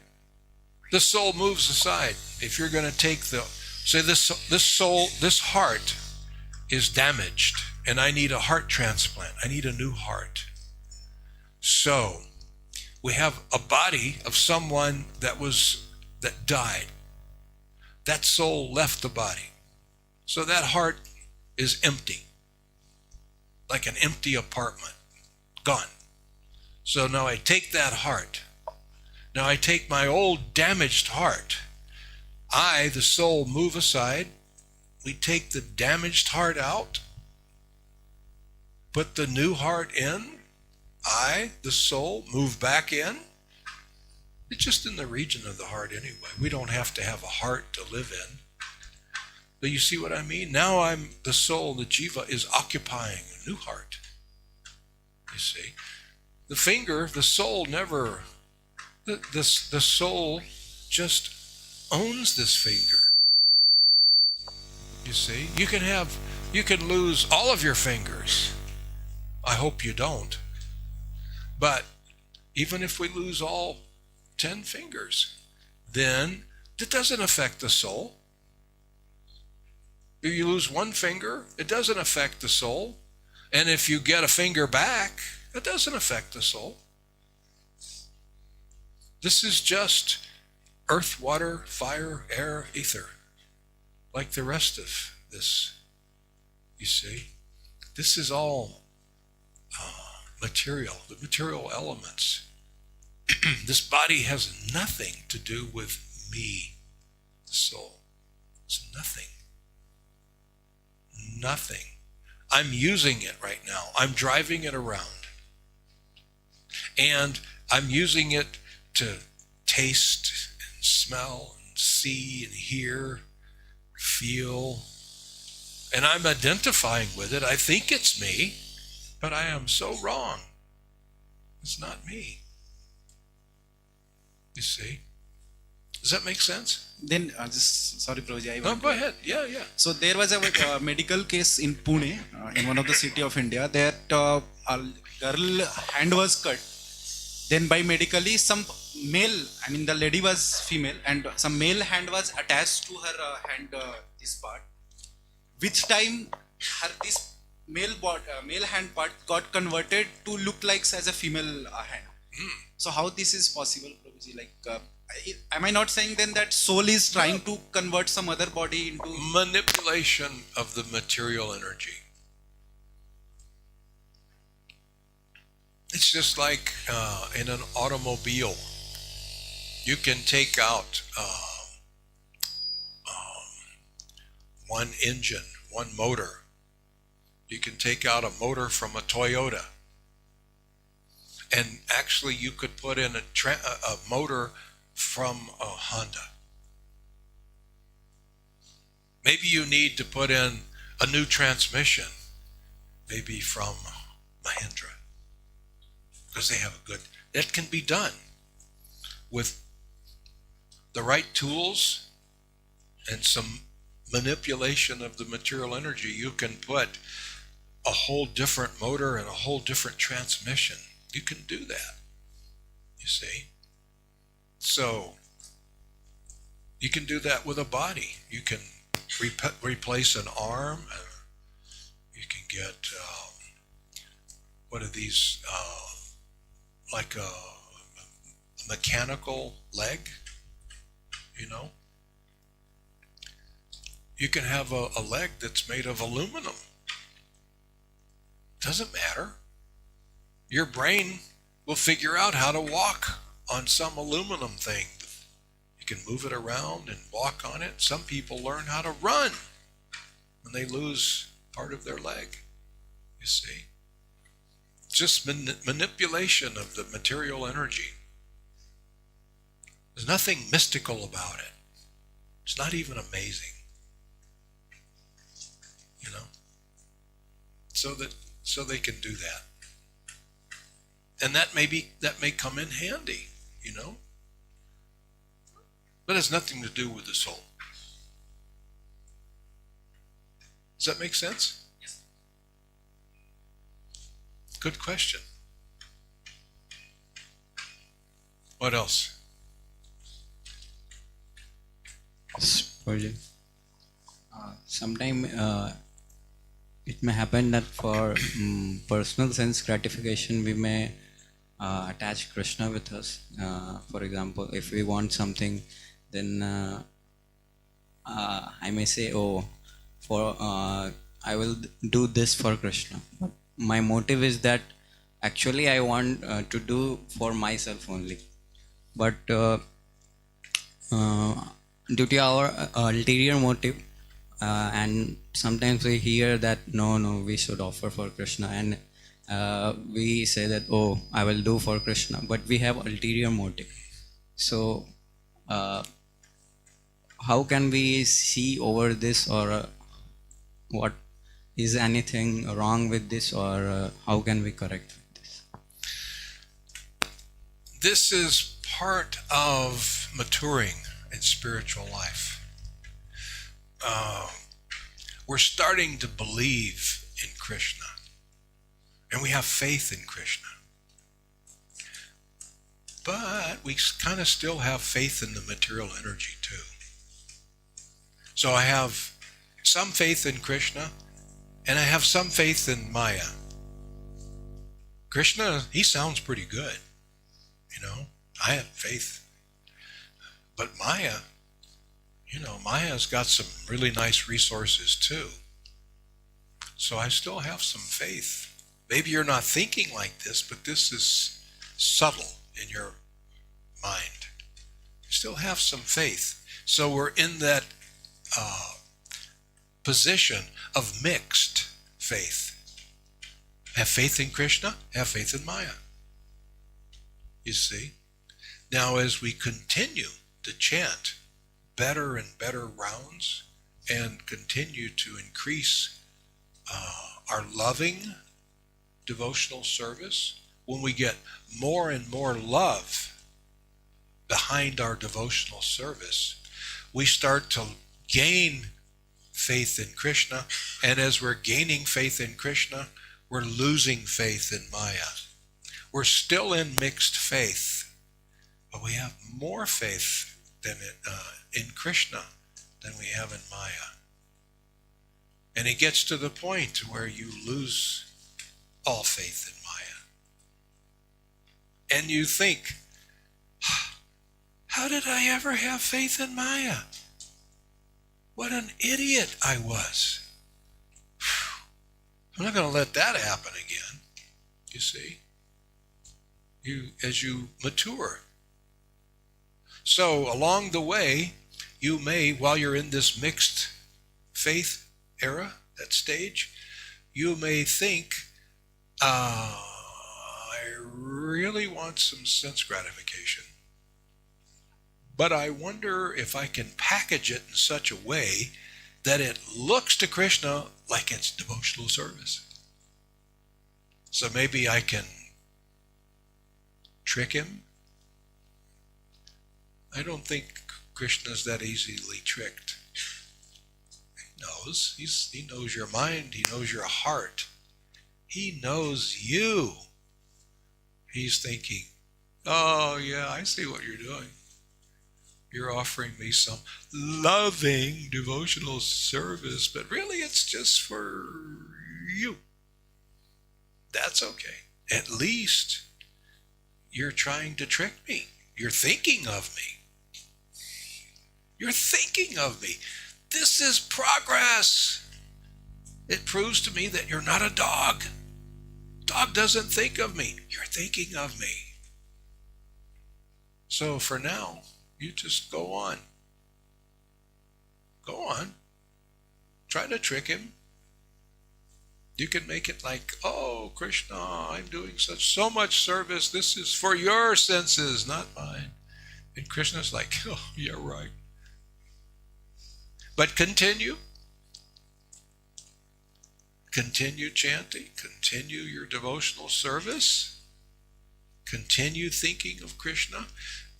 Speaker 1: The soul moves aside. If you're going to take this heart is damaged and I need a heart transplant. I need a new heart. So we have a body of someone that died. That soul left the body. So that heart is empty. Like an empty apartment. Gone. So now I take that heart. Now I take my old damaged heart. I, the soul, move aside. We take the damaged heart out. Put the new heart in. I, the soul, move back in. It's just in the region of the heart anyway. We don't have to have a heart to live in. Do you see what I mean? Now the soul, the jiva, is occupying a new heart. You see? The finger, the soul never, the soul just owns this finger. You see? You can lose all of your fingers. I hope you don't. But even if we lose all 10 fingers, then it doesn't affect the soul. If you lose one finger, it doesn't affect the soul. And if you get a finger back, it doesn't affect the soul. This is just earth, water, fire, air, ether, like the rest of this. You see? This is all material, the material elements. This body has nothing to do with me, the soul. It's nothing. Nothing. I'm using it right now. I'm driving it around. And I'm using it to taste and smell and see and hear, feel. And I'm identifying with it. I think it's me, but I am so wrong. It's not me. You see? Does that make sense?
Speaker 8: Then, sorry, Prabhuji.
Speaker 1: No, go ahead. Yeah.
Speaker 8: So there was a medical case in Pune, in one of the city of India, that a girl hand was cut. Then by medically, some male, the lady was female, and some male hand was attached to her hand, this part. Which time this male hand part got converted to look like as a female hand. So how this is possible, Prabhuji? Am I not saying then that soul is trying to convert some other body into
Speaker 1: manipulation of the material energy? It's just like in an automobile. You can take out one engine, one motor. You can take out a motor from a Toyota. And actually you could put in a motor from a Honda. Maybe you need to put in a new transmission, maybe from Mahindra, because they have a good, that can be done with the right tools and some manipulation of the material energy. You can put a whole different motor and a whole different transmission. You can do that, you see. So you can do that with a body. You can replace an arm. You can get what are these, like a mechanical leg, you know. You can have a leg that's made of aluminum. Doesn't matter. Your brain will figure out how to walk on some aluminum thing. You can move it around and walk on it. Some people learn how to run when they lose part of their leg. You see? Just manipulation of the material energy. There's nothing mystical about it. It's not even amazing. You know? So they can do that. And that may come in handy, you know? But it has nothing to do with the soul. Does that make sense?
Speaker 8: Yes.
Speaker 1: Good question. What else?
Speaker 9: Sometime it may happen that for personal sense gratification we may attach Krishna with us. For example, if we want something, then I may say, I will do this for Krishna. But my motive is that actually I want to do for myself only. But due to our ulterior motive, and sometimes we hear that no, we should offer for Krishna, and we say that I will do for Krishna, but we have ulterior motive. So how can we see over this, or what is anything wrong with this, or how can we correct this?
Speaker 1: This is part of maturing in spiritual life. We're starting to believe in Krishna, and we have faith in Krishna. But we kind of still have faith in the material energy too. So I have some faith in Krishna, and I have some faith in Maya. Krishna, he sounds pretty good. I have faith. But Maya, Maya's got some really nice resources too. So I still have some faith. Maybe you're not thinking like this, but this is subtle in your mind. You still have some faith. So we're in that position of mixed faith. Have faith in Krishna, have faith in Maya. You see? Now as we continue to chant better and better rounds and continue to increase our loving devotional service, when we get more and more love behind our devotional service, we start to gain faith in Krishna, and as we're gaining faith in Krishna, we're losing faith in Maya. We're still in mixed faith, but we have more faith than in Krishna than we have in Maya. And it gets to the point where you lose all faith in Maya. And you think, how did I ever have faith in Maya? What an idiot I was. I'm not going to let that happen again. You see? As you mature. So along the way, you may, while you're in this mixed faith era, that stage, you may think, I really want some sense gratification. But I wonder if I can package it in such a way that it looks to Krishna like it's devotional service. So maybe I can trick him. I don't think Krishna's that easily tricked. He knows. He knows your mind. He knows your heart. He knows you. He's thinking, oh yeah, I see what you're doing. You're offering me some loving devotional service, but really it's just for you. That's okay. At least you're trying to trick me. You're thinking of me. You're thinking of me. This is progress. It proves to me that you're not a dog. Dog doesn't think of me. You're thinking of me. So for now, you just go on. Go on. Try to trick him. You can make it like, oh, Krishna, I'm doing so much service. This is for your senses, not mine. And Krishna's like, oh, yeah, right. But continue. Continue chanting. Continue your devotional service. Continue thinking of Krishna.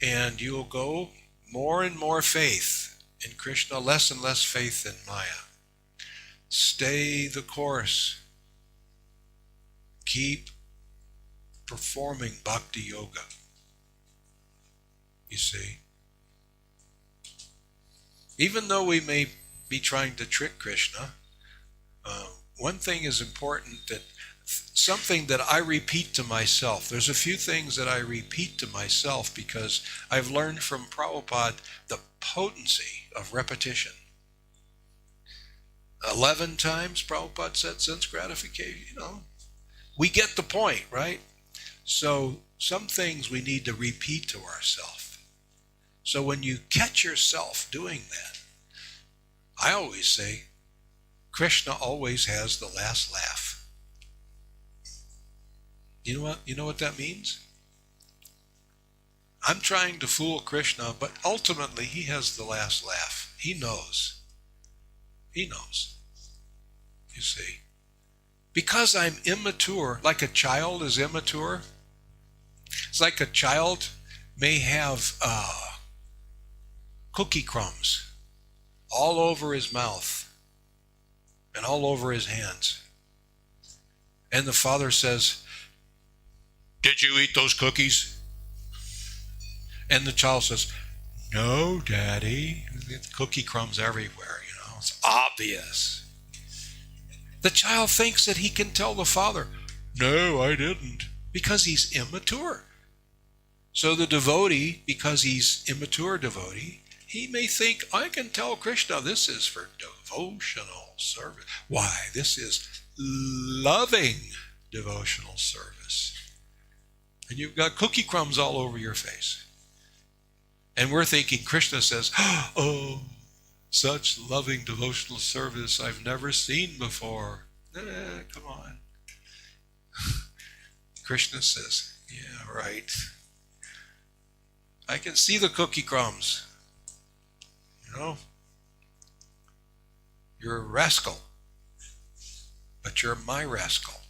Speaker 1: And you'll go more and more faith in Krishna, less and less faith in Maya. Stay the course. Keep performing bhakti yoga. You see? Even though we may be trying to trick Krishna, one thing is important, that something that I repeat to myself. There's a few things that I repeat to myself because I've learned from Prabhupada the potency of repetition. 11 times Prabhupada said sense gratification, We get the point, right? So some things we need to repeat to ourselves. So when you catch yourself doing that, I always say, Krishna always has the last laugh. You know what that means? I'm trying to fool Krishna, but ultimately he has the last laugh. He knows. He knows. You see. Because I'm immature, like a child is immature, it's like a child may have cookie crumbs all over his mouth and all over his hands. And the father says, "Did you eat those cookies?" And the child says, "No, Daddy." Cookie crumbs everywhere, it's obvious. The child thinks that he can tell the father, "No, I didn't," because he's immature. So the devotee, because he's immature devotee, he may think, "I can tell Krishna this is for devotional service." Why? This is loving devotional service. And you've got cookie crumbs all over your face. And we're thinking Krishna says, "Oh, such loving devotional service I've never seen before." Come on. Krishna says, "Yeah, right. I can see the cookie crumbs. You're a rascal, but you're my rascal,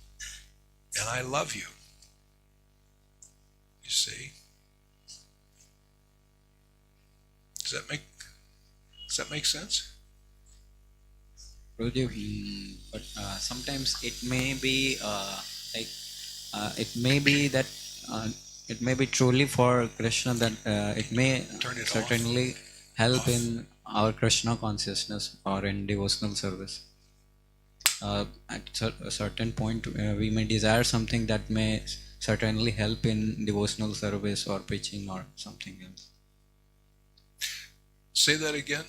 Speaker 1: and I love you." You see? Does that make sense?
Speaker 9: Guruji, but sometimes it may be it may be that it may be truly for Krishna that it may certainly help in our Krishna consciousness or in devotional service. At a certain point, we may desire something that may certainly help in devotional service or preaching or something else.
Speaker 1: Say that again.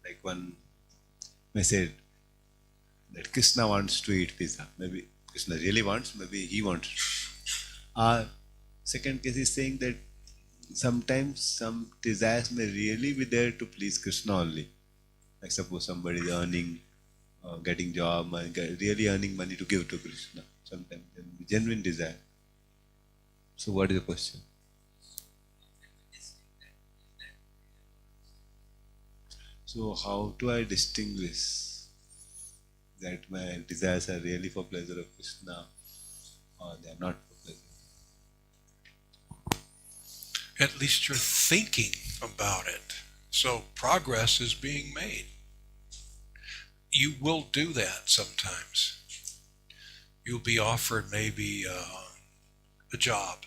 Speaker 6: Like one may say that Krishna wants to eat pizza. Maybe Krishna really wants, maybe he wants. Second case is saying that sometimes some desires may really be there to please Krishna only. Like suppose somebody is earning, getting job, really earning money to give to Krishna. Sometimes genuine desire. So what is the question? So how do I distinguish that my desires are really for pleasure of Krishna or they are not for pleasure?
Speaker 1: At least you're thinking about it. So progress is being made. You will do that sometimes. You'll be offered maybe a job.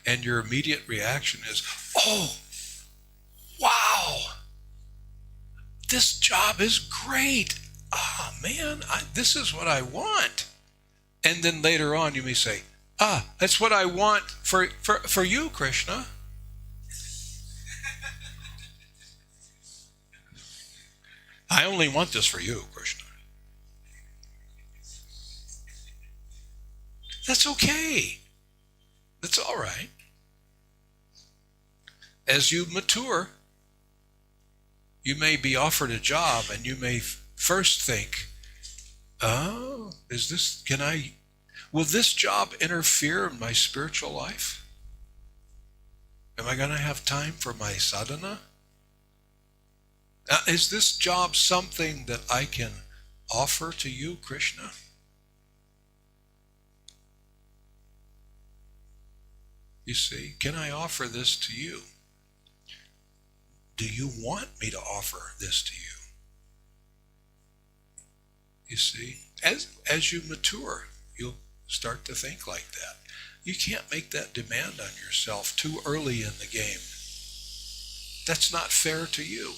Speaker 1: And your immediate reaction is, "Oh, wow, this job is great. Oh, man, this is what I want." And then later on you may say, "That's what I want for you, Krishna." I only want this for you, Krishna. That's okay. That's all right. As you mature, you may be offered a job and you may first think, "Oh, will this job interfere in my spiritual life? Am I going to have time for my sadhana? Is this job something that I can offer to you, Krishna?" You see, can I offer this to you? Do you want me to offer this to you? You see, as you mature, you'll start to think like that. You can't make that demand on yourself too early in the game. That's not fair to you.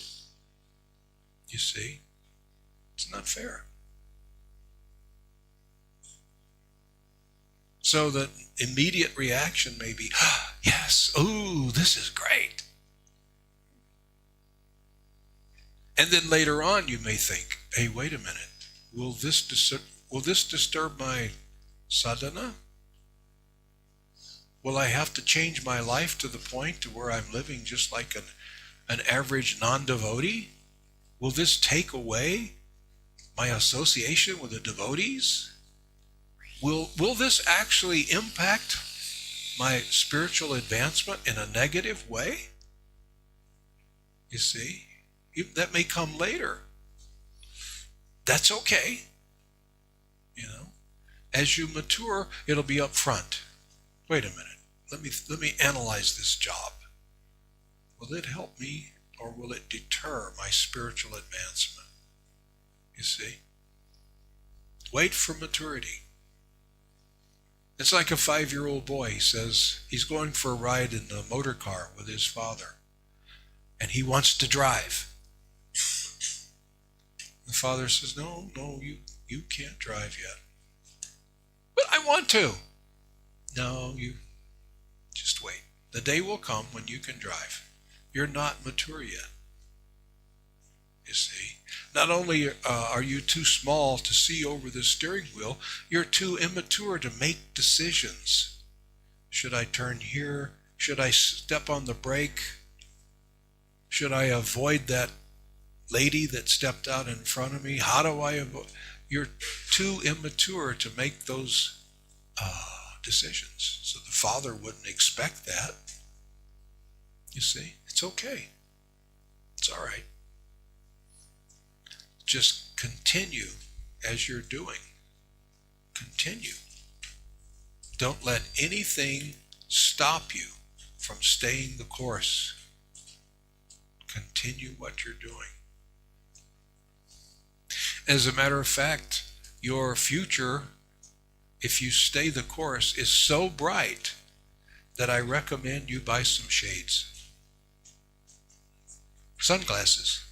Speaker 1: You see, it's not fair. So the immediate reaction may be, "Yes, ooh, this is great." And then later on you may think, "Hey, wait a minute. Will this disturb my sadhana? Will I have to change my life to the point to where I'm living just like an average non-devotee? Will this take away my association with the devotees?" will this actually impact my spiritual advancement in a negative way? You see, that may come later. That's okay. You know, as you mature, it'll be up front. Wait a minute. Let me analyze this job. Will it help me or will it deter my spiritual advancement? You see? Wait for maturity. It's like a 5-year-old boy. He says he's going for a ride in a motor car with his father, and he wants to drive. The father says, no, you can't drive yet. But I want to. No, you just wait. The day will come when you can drive. You're not mature yet. You see, not only are you too small to see over the steering wheel, you're too immature to make decisions. Should I turn here? Should I step on the brake? Should I avoid that lady that stepped out in front of me? How do I avoid? You're too immature to make those decisions. So the father wouldn't expect that. You see, it's okay. It's all right. Just continue as you're doing. Continue. Don't let anything stop you from staying the course. Continue what you're doing. As a matter of fact, your future, if you stay the course, is so bright that I recommend you buy some shades. Sunglasses.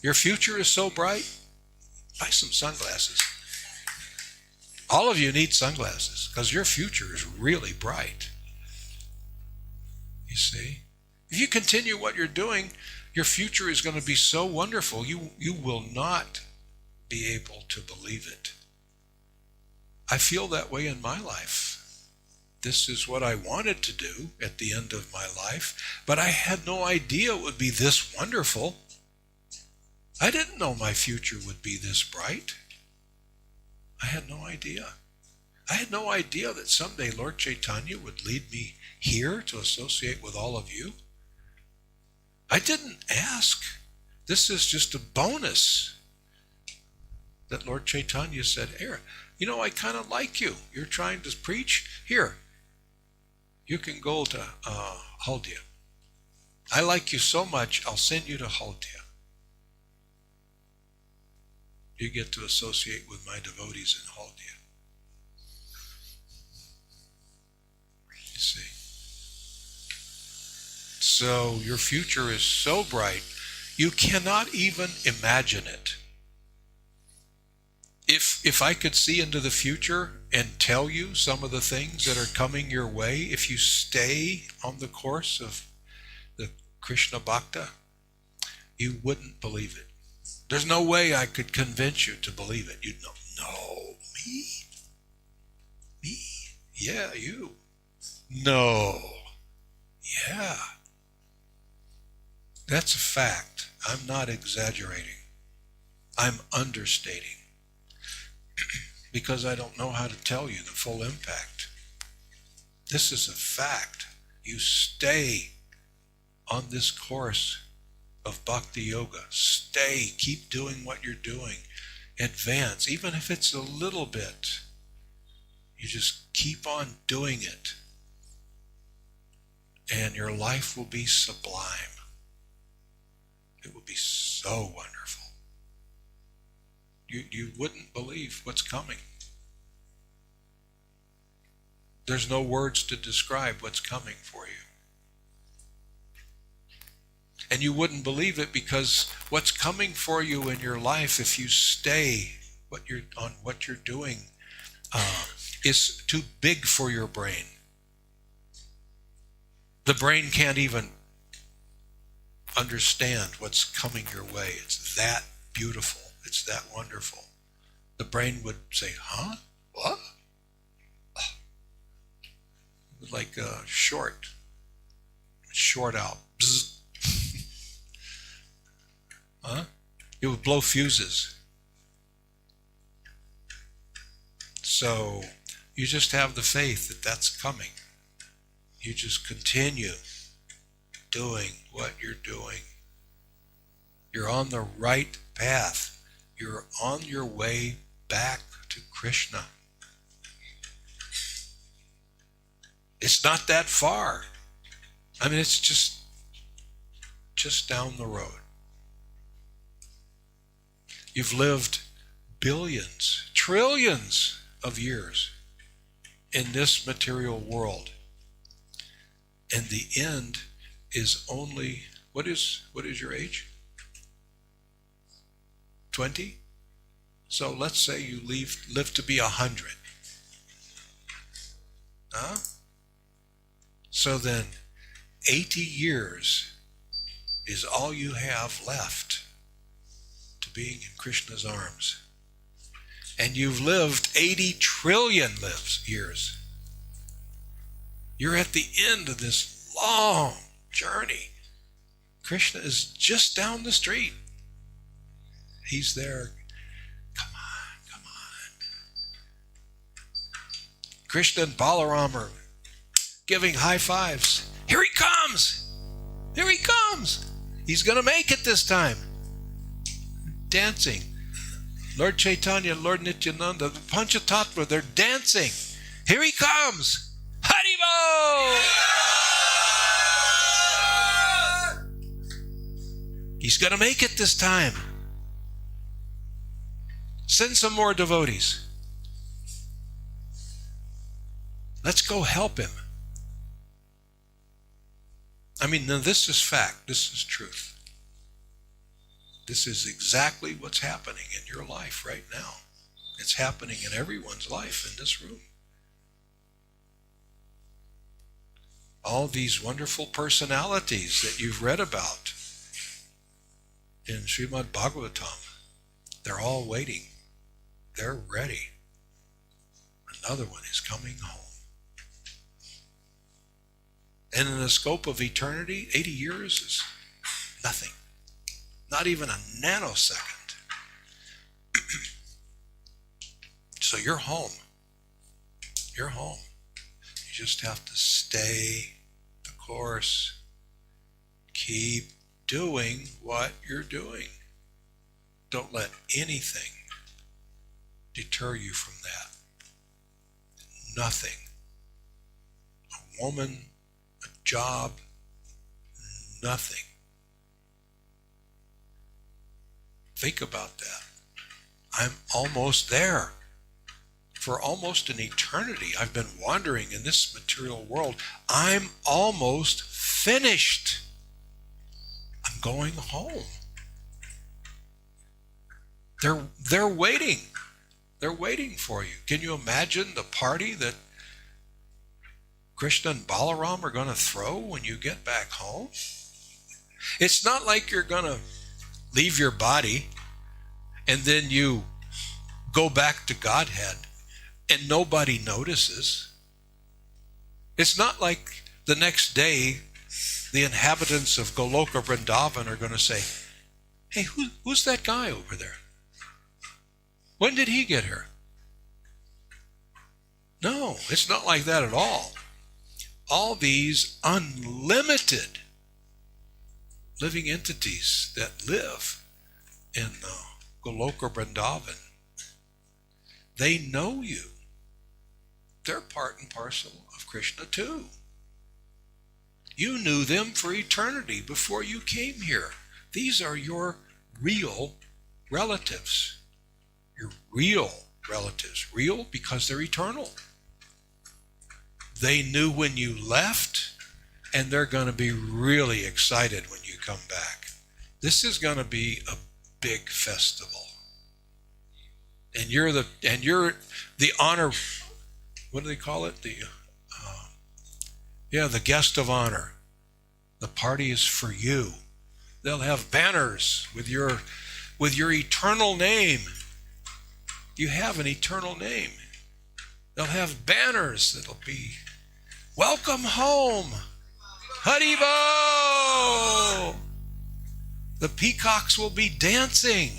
Speaker 1: Your future is so bright, buy some sunglasses. All of you need sunglasses because your future is really bright. You see? If you continue what you're doing, your future is going to be so wonderful, you will not be able to believe it. I feel that way in my life. This is what I wanted to do at the end of my life, but I had no idea it would be this wonderful. I didn't know my future would be this bright. I had no idea. I had no idea that someday Lord Caitanya would lead me here to associate with all of you. I didn't ask. This is just a bonus that Lord Caitanya said, here, you know, I kind of like you. You're trying to preach. Here, you can go to Haldia. I like you so much, I'll send you to Haldia. You get to associate with my devotees in Haldia. You see? So your future is so bright, you cannot even imagine it. If I could see into the future and tell you some of the things that are coming your way, if you stay on the course of the Krishna Bhakta, you wouldn't believe it. There's no way I could convince you to believe it. You'd know, no, me? Me? Yeah, you. No. Yeah. That's a fact. I'm not exaggerating. I'm understating. Because I don't know how to tell you the full impact. This is a fact. You stay on this course of bhakti yoga. Stay, keep doing what you're doing. Advance, even if it's a little bit. You just keep on doing it. And your life will be sublime. It will be so wonderful. You wouldn't believe what's coming. There's no words to describe what's coming for you. And you wouldn't believe it because what's coming for you in your life, if you stay what you're doing, is too big for your brain. The brain can't even understand what's coming your way. It's that beautiful. It's that wonderful. The brain would say, huh? What? Like a short out. Bzz. Huh? It would blow fuses. So you just have the faith that that's coming. You just continue doing what you're doing. You're on the right path. You're on your way back to Krishna. It's not that far. I mean, it's just down the road. You've lived billions, trillions of years in this material world. And the end is only, what is your age? 20? So let's say you live to be 100. Huh? So then 80 years is all you have left to being in Krishna's arms. And you've lived 80 trillion years. You're at the end of this long journey. Krishna is just down the street. He's there. Come on, come on. Krishna and Balaram are giving high fives. Here he comes! Here he comes! He's going to make it this time. Dancing. Lord Caitanya, Lord Nityananda, the Panchatattva, they're dancing. Here he comes! Haribo! He's going to make it this time. Send some more devotees. Let's go help him. I mean, now this is fact. This is truth. This is exactly what's happening in your life right now. It's happening in everyone's life in this room. All these wonderful personalities that you've read about in Srimad Bhagavatam, they're all waiting. They're ready. Another one is coming home. And in the scope of eternity, 80 years is nothing. Not even a nanosecond. So you're home. You're home. You just have to stay the course. Keep doing what you're doing. Don't let anything deter you from that. Nothing. A woman, a job, nothing. Think about that. I'm almost there. For almost an eternity, I've been wandering in this material world. I'm almost finished. I'm going home. They're waiting. They're waiting for you. Can you imagine the party that Krishna and Balaram are going to throw when you get back home? It's not like you're going to leave your body and then you go back to Godhead and nobody notices. It's not like the next day the inhabitants of Goloka Vrindavan are going to say, hey, who's that guy over there? When did he get here? No, it's not like that at all. All these unlimited living entities that live in Goloka Vrindavan, they know you. They're part and parcel of Krishna too. You knew them for eternity before you came here. These are your real relatives. Your real relatives. Real because they're eternal. They knew when you left, and they're going to be really excited when you come back. This is going to be a big festival. And you're the honor, what do they call it? The guest of honor. The party is for you. They'll have banners with your eternal name. You have an eternal name. They'll have banners that'll be, welcome home. Haribo! The peacocks will be dancing.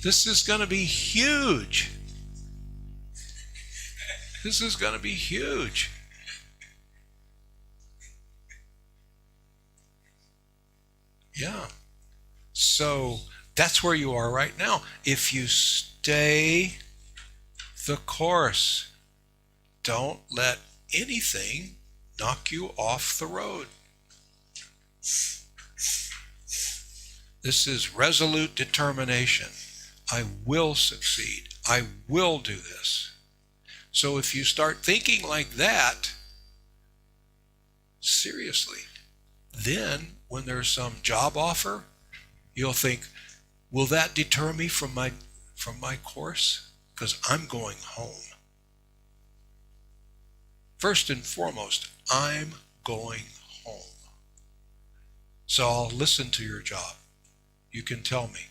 Speaker 1: This is going to be huge. This is going to be huge. Yeah. So that's where you are right now. If you stay the course, don't let anything knock you off the road. This is resolute determination. I will succeed. I will do this. So if you start thinking like that, seriously, then when there's some job offer, you'll think, will that deter me from my course? Because I'm going home. First and foremost, I'm going home. So I'll listen to your job. You can tell me.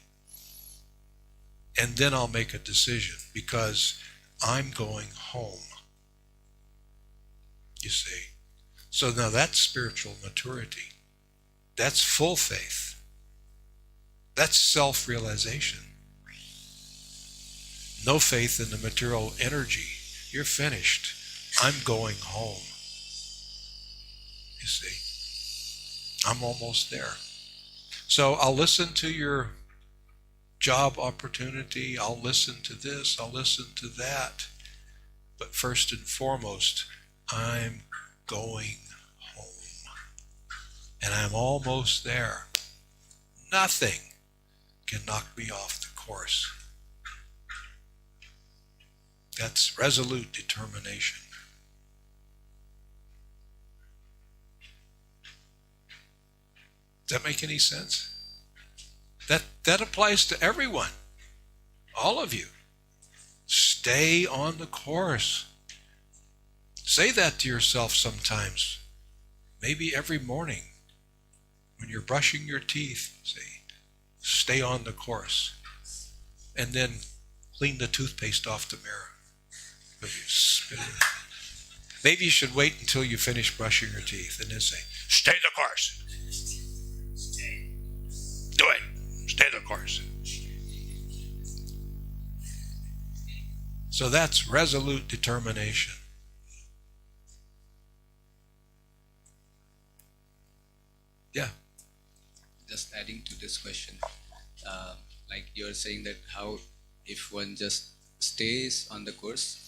Speaker 1: And then I'll make a decision because I'm going home. You see? So now that's spiritual maturity. That's full faith. That's self-realization. No faith in the material energy. You're finished. I'm going home. You see? I'm almost there. So I'll listen to your job opportunity. I'll listen to this. I'll listen to that. But first and foremost, I'm going home. And I'm almost there. Nothing can knock me off the course. That's resolute determination. Does that make any sense? That applies to everyone. All of you. Stay on the course. Say that to yourself sometimes. Maybe every morning when you're brushing your teeth, say, stay on the course. And then clean the toothpaste off the mirror. Maybe you should wait until you finish brushing your teeth and then say, stay the course. Do it. Stay the course. So that's resolute determination. Yeah.
Speaker 9: Just adding to this question, like you're saying that how if one just stays on the course,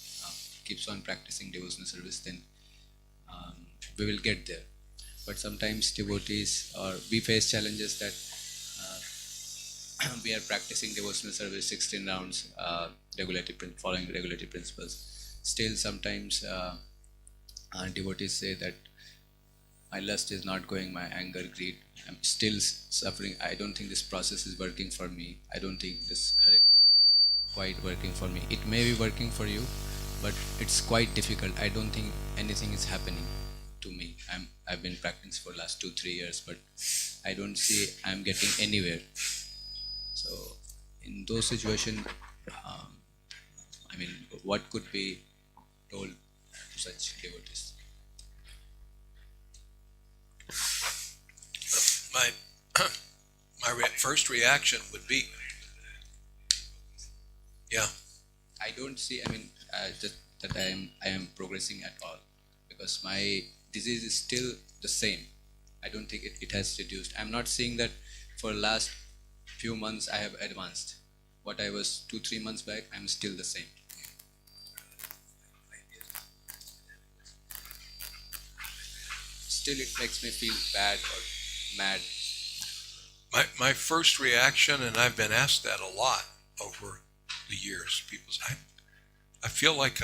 Speaker 9: keeps on practicing devotional service, then we will get there. But sometimes devotees, or we face challenges that we are practicing devotional service 16 rounds, following regulatory principles. Still sometimes devotees say that my lust is not going, my anger, greed, I'm still suffering. I don't think this process is working for me. I don't think this Hare Krishna is quite working for me. It may be working for you, but it's quite difficult. I don't think anything is happening to me. I've been practicing for last 2-3 years, but I don't see I'm getting anywhere. So in those situations, what could be told to such devotees?
Speaker 1: My first reaction would be, yeah.
Speaker 9: I don't see, that I am progressing at all, because my disease is still the same. I don't think it has reduced. I'm not saying that for last few months I have advanced. What I was 2-3 months back, I'm still the same. Still it makes me feel bad or mad.
Speaker 1: My first reaction, and I've been asked that a lot over the years, people say, I feel like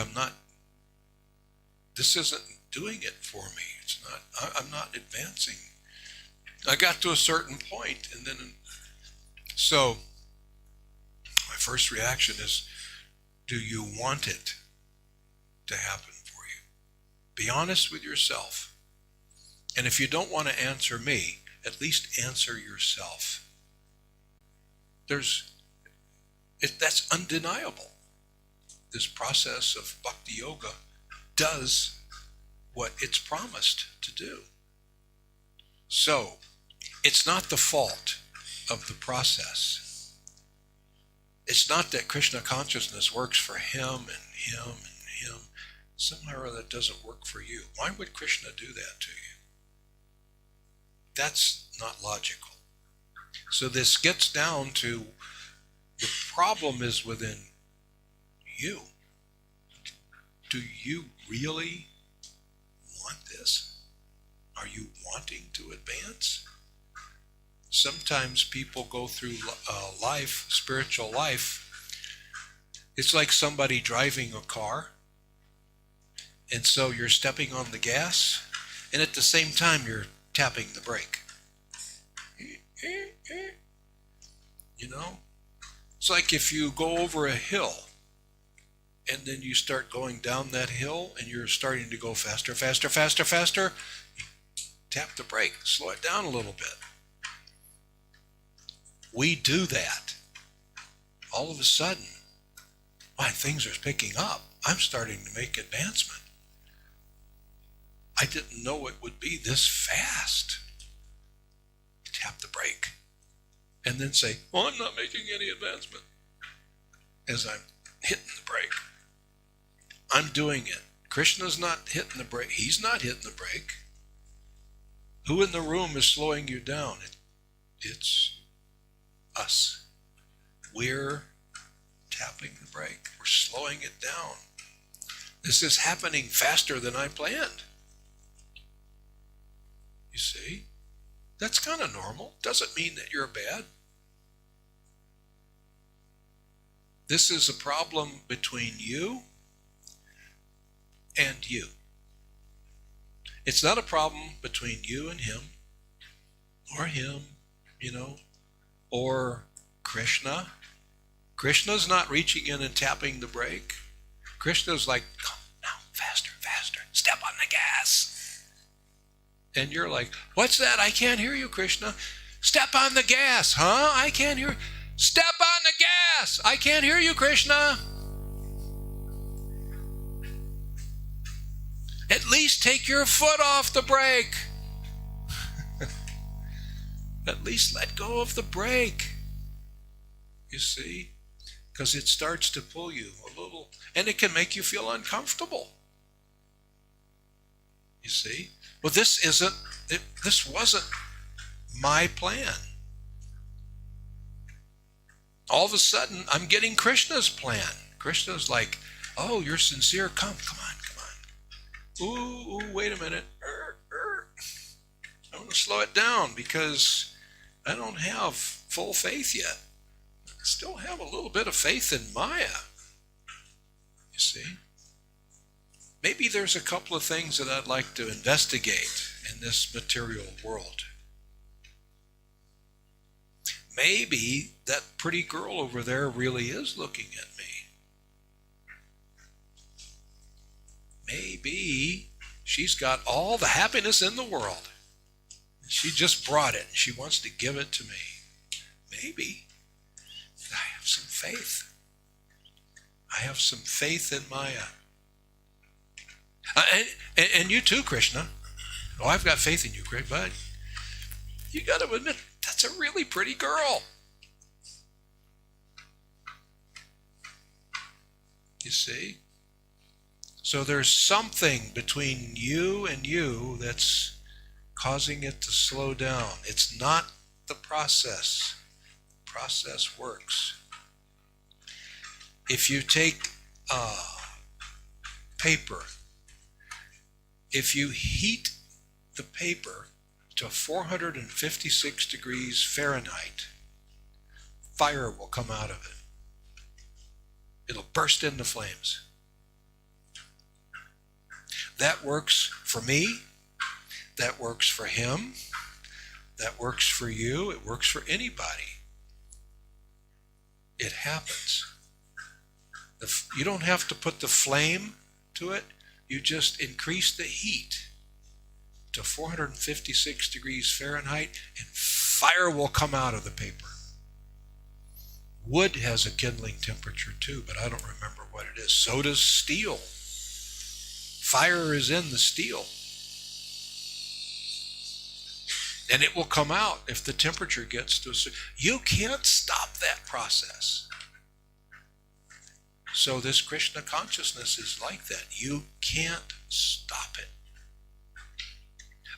Speaker 1: this isn't doing it for me. It's not, I'm not advancing. I got to a certain point, and then, so my first reaction is, do you want it to happen for you? Be honest with yourself. And if you don't want to answer me, at least answer yourself. That's undeniable. This process of bhakti yoga does what it's promised to do. So, it's not the fault of the process. It's not that Krishna consciousness works for him and him and him. Somehow or other it doesn't work for you. Why would Krishna do that to you? That's not logical. So this gets down to the problem is within you. Do you really want this? Are you wanting to advance? Sometimes people go through life, spiritual life. It's like somebody driving a car, and so you're stepping on the gas, and at the same time you're tapping the brake. You know? It's like if you go over a hill, and then you start going down that hill, and you're starting to go faster, faster, faster, faster. You tap the brake, slow it down a little bit. We do that. All of a sudden, my things are picking up. I'm starting to make advancement. I didn't know it would be this fast. Tap the brake. And then say, well, I'm not making any advancement. As I'm hitting the brake. I'm doing it. Krishna's not hitting the brake. He's not hitting the brake. Who in the room is slowing you down? It's us. We're tapping the brake. We're slowing it down. This is happening faster than I planned. You see? That's kind of normal. Doesn't mean that you're bad. This is a problem between you and you. It's not a problem between you and him, or him, or Krishna. Krishna's not reaching in and tapping the brake. Krishna's like, come now, faster, faster, step on the gas. And you're like, what's that? I can't hear you, Krishna. Step on the gas, huh? I can't hear. Step on the gas. I can't hear you, Krishna. At least take your foot off the brake. At least let go of the brake. You see? Because it starts to pull you a little, and it can make you feel uncomfortable. You see? Well, this wasn't my plan. All of a sudden, I'm getting Krishna's plan. Krishna's like, oh, you're sincere. Come on. Ooh, wait a minute. I want to slow it down because I don't have full faith yet. I still have a little bit of faith in Maya. You see? Maybe there's a couple of things that I'd like to investigate in this material world. Maybe that pretty girl over there really is looking at me. Maybe she's got all the happiness in the world. She just brought it and she wants to give it to me. Maybe. I have some faith. I have some faith in Maya. And you too, Krishna. Oh, I've got faith in you, great bud. You got to admit, that's a really pretty girl. You see? So there's something between you and you that's causing it to slow down. It's not the process. The process works. If you take paper, if you heat the paper to 456 degrees Fahrenheit, fire will come out of it. It'll burst into flames. That works for me. That works for him. That works for you. It works for anybody. It happens. You don't have to put the flame to it. You just increase the heat to 456 degrees Fahrenheit and fire will come out of the paper. Wood has a kindling temperature too, but I don't remember what it is. So does steel. Fire is in the steel. And it will come out if the temperature gets to a certain... You can't stop that process. So this Krishna consciousness is like that. You can't stop it.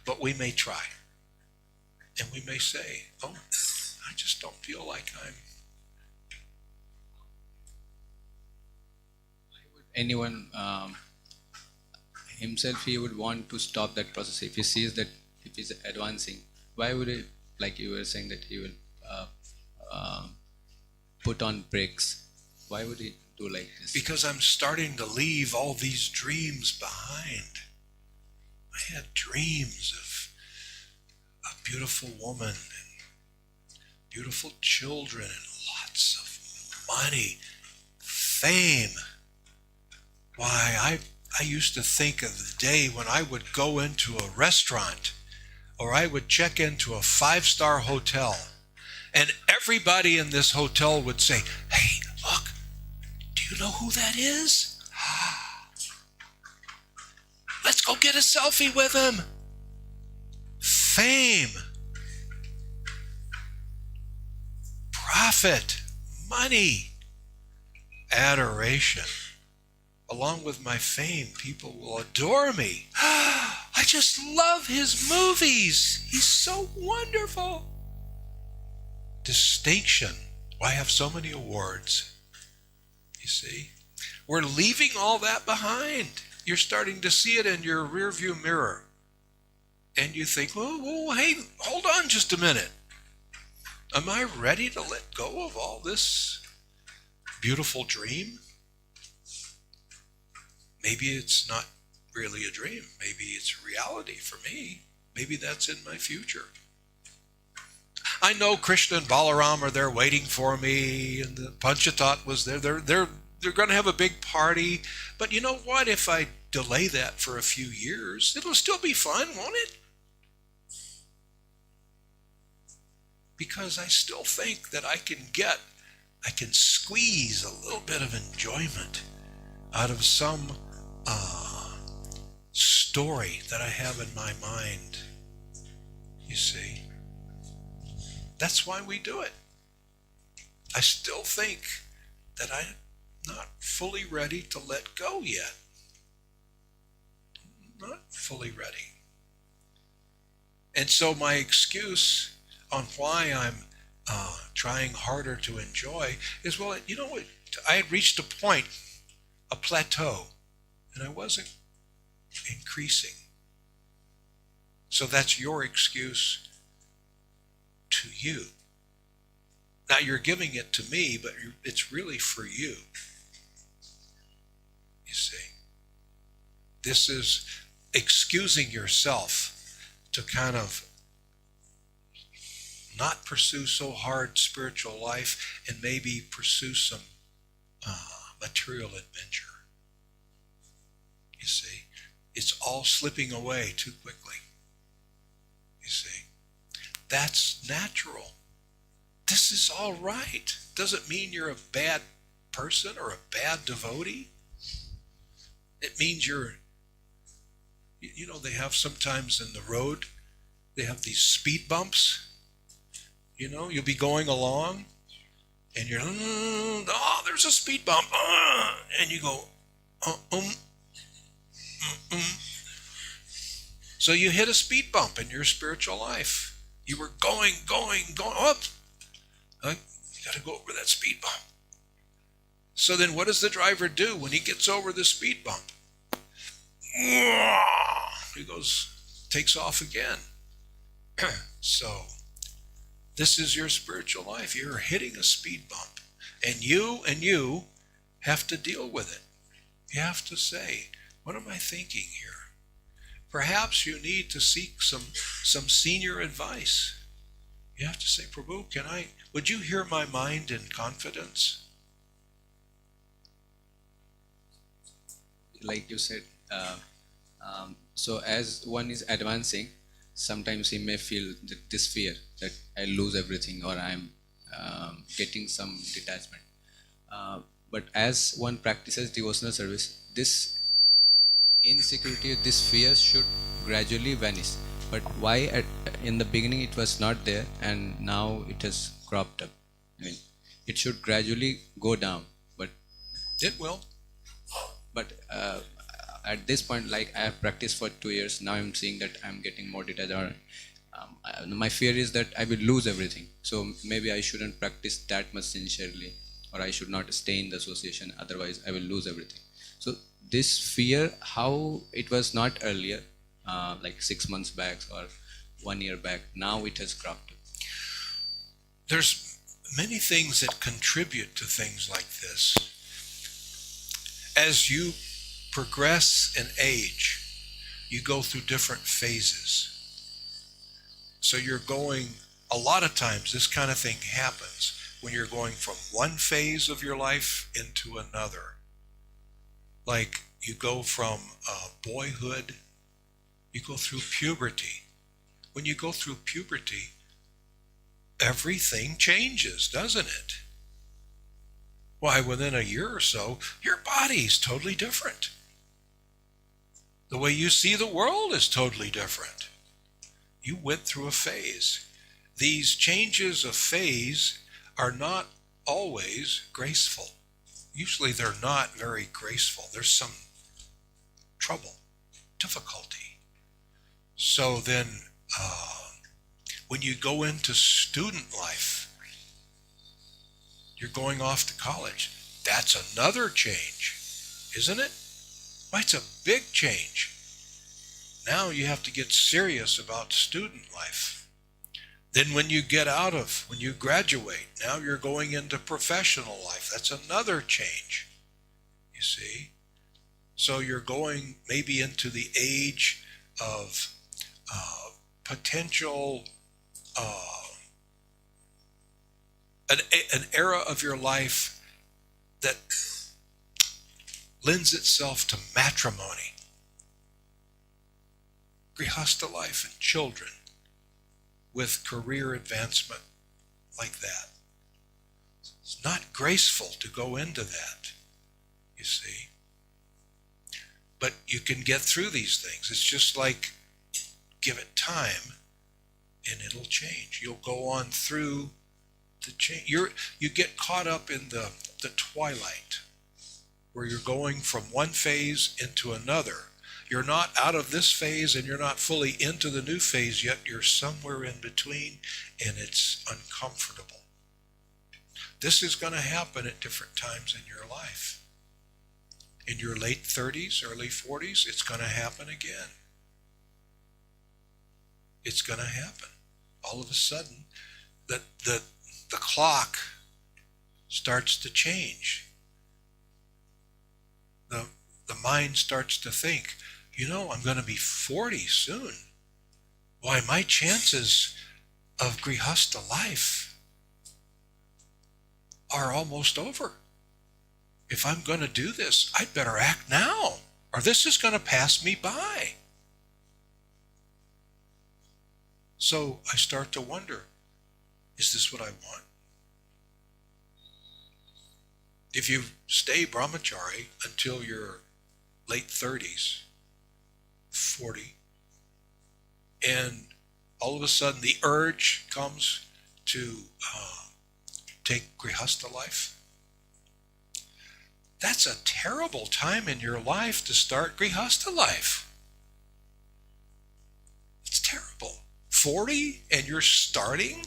Speaker 1: But we may try. And we may say, oh, I just don't feel like I'm...
Speaker 9: Anyone himself, he would want to stop that process. If he sees that if he's advancing, why would he, like you were saying, that he will put on brakes? Why would he do like this?
Speaker 1: Because I'm starting to leave all these dreams behind. I had dreams of a beautiful woman and beautiful children and lots of money, fame. Why, I used to think of the day when I would go into a restaurant or I would check into a 5-star hotel and everybody in this hotel would say, hey, look, do you know who that is? Let's go get a selfie with him. Fame, profit, money, adoration. Along with my fame, people will adore me. I just love his movies. He's so wonderful. Distinction. Why have so many awards? You see? We're leaving all that behind. You're starting to see it in your rearview mirror. And you think, well, hey, hold on just a minute. Am I ready to let go of all this beautiful dream? Maybe it's not really a dream. Maybe it's reality for me. Maybe that's in my future. I know Krishna and Balaram are there waiting for me, and the Panchatat was there. They're going to have a big party. But you know what? If I delay that for a few years, it'll still be fun, won't it? Because I still think that I can squeeze a little bit of enjoyment out of some story that I have in my mind. You see? That's why we do it. I still think that I'm not fully ready to let go yet. Not fully ready. And so my excuse on why I'm trying harder to enjoy is, well, you know what? I had reached a point, a plateau, and I wasn't increasing. So that's your excuse to you. Now you're giving it to me, but it's really for you. You see? This is excusing yourself to kind of not pursue so hard spiritual life and maybe pursue some material adventure. You see? It's all slipping away too quickly. You see? That's natural. This is all right. Doesn't mean you're a bad person or a bad devotee. It means you're, you know, they have sometimes in the road, they have these speed bumps. You know, you'll be going along and you're, oh, there's a speed bump. And you go, So you hit a speed bump in your spiritual life. You were going up. You got to go over that speed bump. So then what does the driver do when he gets over the speed bump? He takes off again. So this is your spiritual life. You're hitting a speed bump. And you have to deal with it. You have to say, what am I thinking here? Perhaps you need to seek some senior advice. You have to say, Prabhu, would you hear my mind in confidence?
Speaker 9: Like you said, so as one is advancing, sometimes he may feel this fear that I lose everything or I'm getting some detachment. But as one practices devotional service, this insecurity, this fear should gradually vanish. But why in the beginning it was not there and now it has cropped up? I mean, it should gradually go down. But
Speaker 1: It will.
Speaker 9: But at this point, like I have practiced for 2 years, now I'm seeing that I'm getting more detached. Or my fear is that I will lose everything. So maybe I shouldn't practice that much sincerely, or I should not stay in the association. Otherwise, I will lose everything. So this fear, how it was not earlier, like 6 months back or 1 year back, now it has cropped.
Speaker 1: There's many things that contribute to things like this. As you progress in age, you go through different phases. So you're going, a lot of times this kind of thing happens when you're going from one phase of your life into another. Like you go from boyhood, you go through puberty. When you go through puberty, everything changes, doesn't it? Why, within a year or so, your body's totally different. The way you see the world is totally different. You went through a phase. These changes of phase are not always graceful. Usually they're not very graceful. There's some trouble, difficulty. So then, when you go into student life, you're going off to college. That's another change, isn't it? Why, it's a big change. Now you have to get serious about student life. Then when you when you graduate, now you're going into professional life. That's another change, you see. So you're going maybe into the age of potential, an era of your life that lends itself to matrimony, grihasta life, and children with career advancement like that. It's not graceful to go into that, you see. But you can get through these things. It's just like, give it time and it'll change. You'll go on through the change. You get caught up in the twilight, where you're going from one phase into another. You're not out of this phase and you're not fully into the new phase yet. You're somewhere in between, and it's uncomfortable. This is going to happen at different times in your life. In your late 30s, early 40s, it's going to happen again. It's going to happen. All of a sudden, the clock starts to change. The mind starts to think, I'm going to be 40 soon. Why, my chances of grihasta life are almost over. If I'm going to do this, I'd better act now, or this is going to pass me by. So I start to wonder, is this what I want? If you stay brahmachari until your late 30s, 40, and all of a sudden the urge comes to take grihasta life, that's a terrible time in your life to start grihasta life. It's terrible. 40 and you're starting?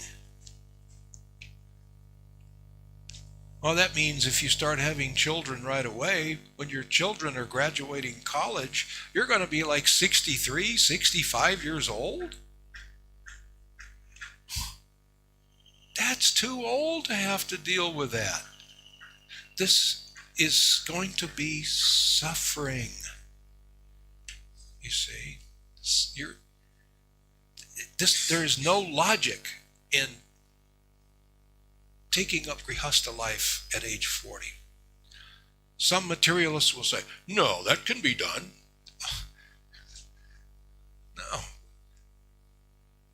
Speaker 1: Well, that means if you start having children right away, when your children are graduating college, you're going to be like 63, 65 years old? That's too old to have to deal with that. This is going to be suffering. You see, there is no logic in taking up grihasta life at age 40. Some materialists will say, no, that can be done. No.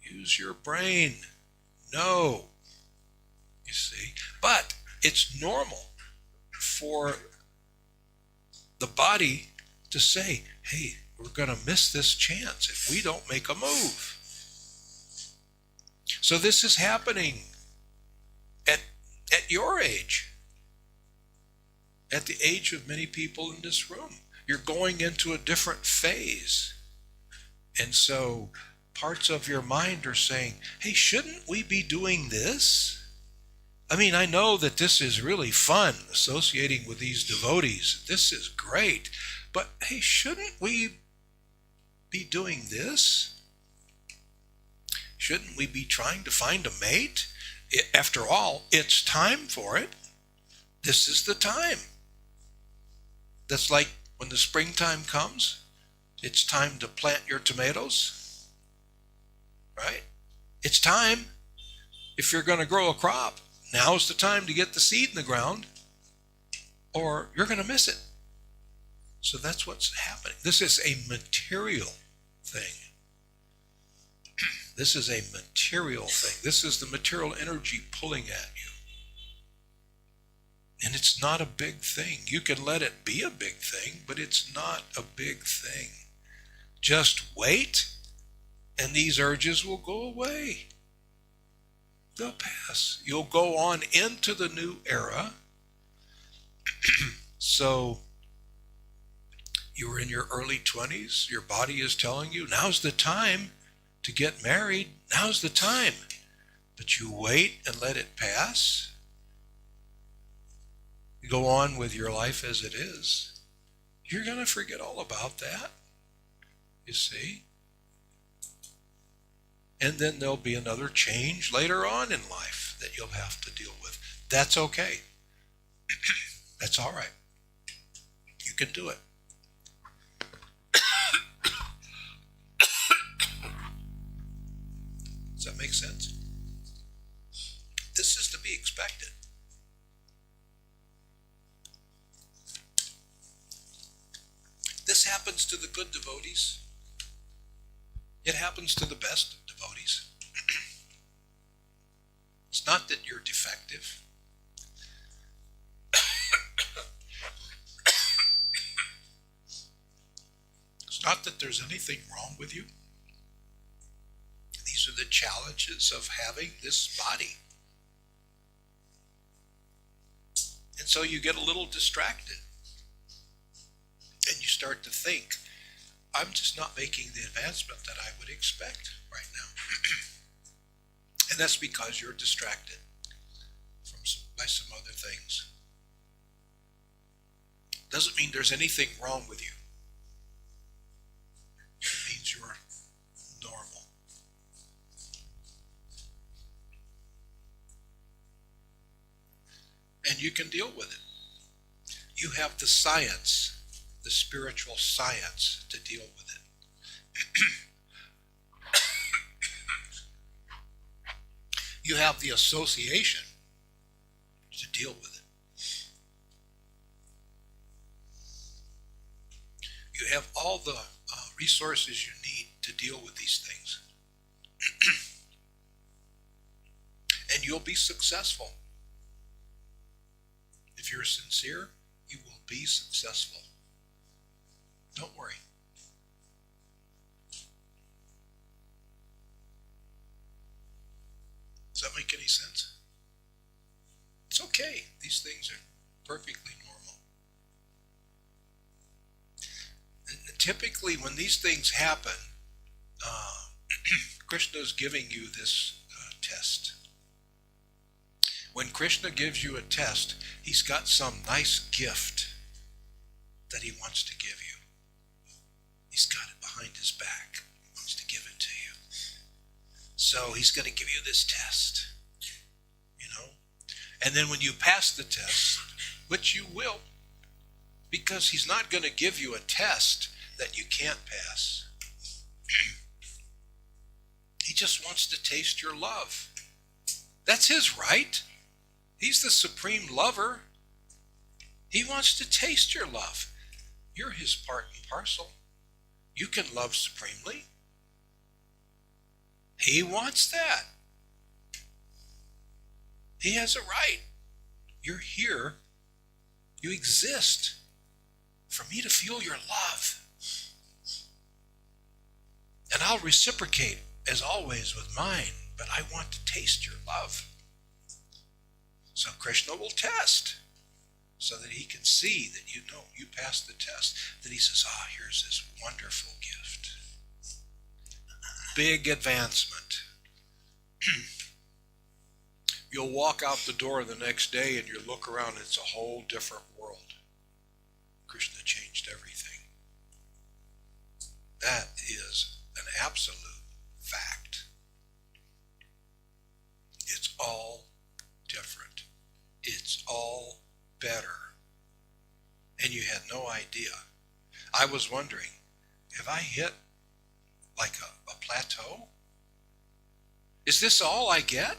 Speaker 1: Use your brain. No. You see, but it's normal for the body to say, hey, we're going to miss this chance if we don't make a move. So this is happening at your age. at the age of many people in this room. You're going into a different phase. And so parts of your mind are saying, hey, shouldn't we be doing this? I mean, I know that this is really fun, associating with these devotees. This is great. But hey, shouldn't we be doing this? Shouldn't we be trying to find a mate? After all, it's time for it. This is the time. That's like when the springtime comes, it's time to plant your tomatoes, right? It's time. If you're going to grow a crop, now's the time to get the seed in the ground, or you're going to miss it. So that's what's happening. This is a material thing. This is a material thing. This is the material energy pulling at you. And it's not a big thing. You can let it be a big thing, but it's not a big thing. Just wait, and these urges will go away. They'll pass. You'll go on into the new era. So, you were in your early 20s. Your body is telling you, now's the time to get married. Now's the time. But you wait and let it pass. You go on with your life as it is. You're going to forget all about that. You see? And then there'll be another change later on in life that you'll have to deal with. That's okay. That's all right. You can do it. Does that make sense? This is to be expected. This happens to the good devotees. It happens to the best devotees. It's not that you're defective. It's not that there's anything wrong with you. These are the challenges of having this body. And so you get a little distracted. And you start to think, I'm just not making the advancement that I would expect right now. And that's because you're distracted by some other things. Doesn't mean there's anything wrong with you. It means you're normal. And you can deal with it. You have the science, the spiritual science to deal with it. You have the association to deal with it. You have all the resources you need to deal with these things. And you'll be successful. If you're sincere, you will be successful. Don't worry. Does that make any sense? It's okay. These things are perfectly normal. And typically when these things happen, Krishna is giving you this test. When Krishna gives you a test, he's got some nice gift that he wants to give you. He's got it behind his back. He wants to give it to you. So he's going to give you this test, And then when you pass the test, which you will, because he's not going to give you a test that you can't pass. He just wants to taste your love. That's his right. He's the supreme lover. He wants to taste your love. You're his part and parcel. You can love supremely. He wants that. He has a right. You're here. You exist for me to feel your love. And I'll reciprocate, as always, with mine, but I want to taste your love. So Krishna will test. so that he can see that you know you passed the test. Then he says, here's this wonderful gift. Big advancement. You'll walk out the door the next day and you look around and it's a whole different world. Krishna changed everything. That is an absolute fact. It's all different. It's all better. And you had no idea. I was wondering, have I hit like a plateau? Is this all I get?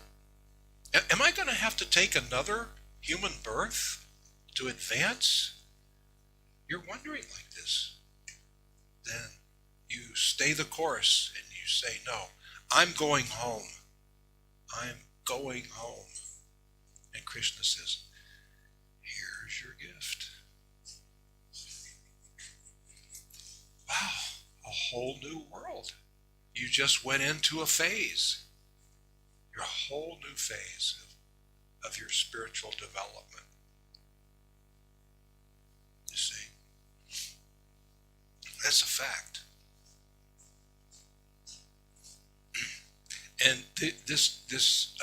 Speaker 1: Am I going to have to take another human birth to advance? You're wondering like this. Then you stay the course and you say, no, I'm going home. I'm going home. And Krishna says, here's your gift. Wow, a whole new world. You just went into a phase. Your whole new phase of your spiritual development. You see? That's a fact. And this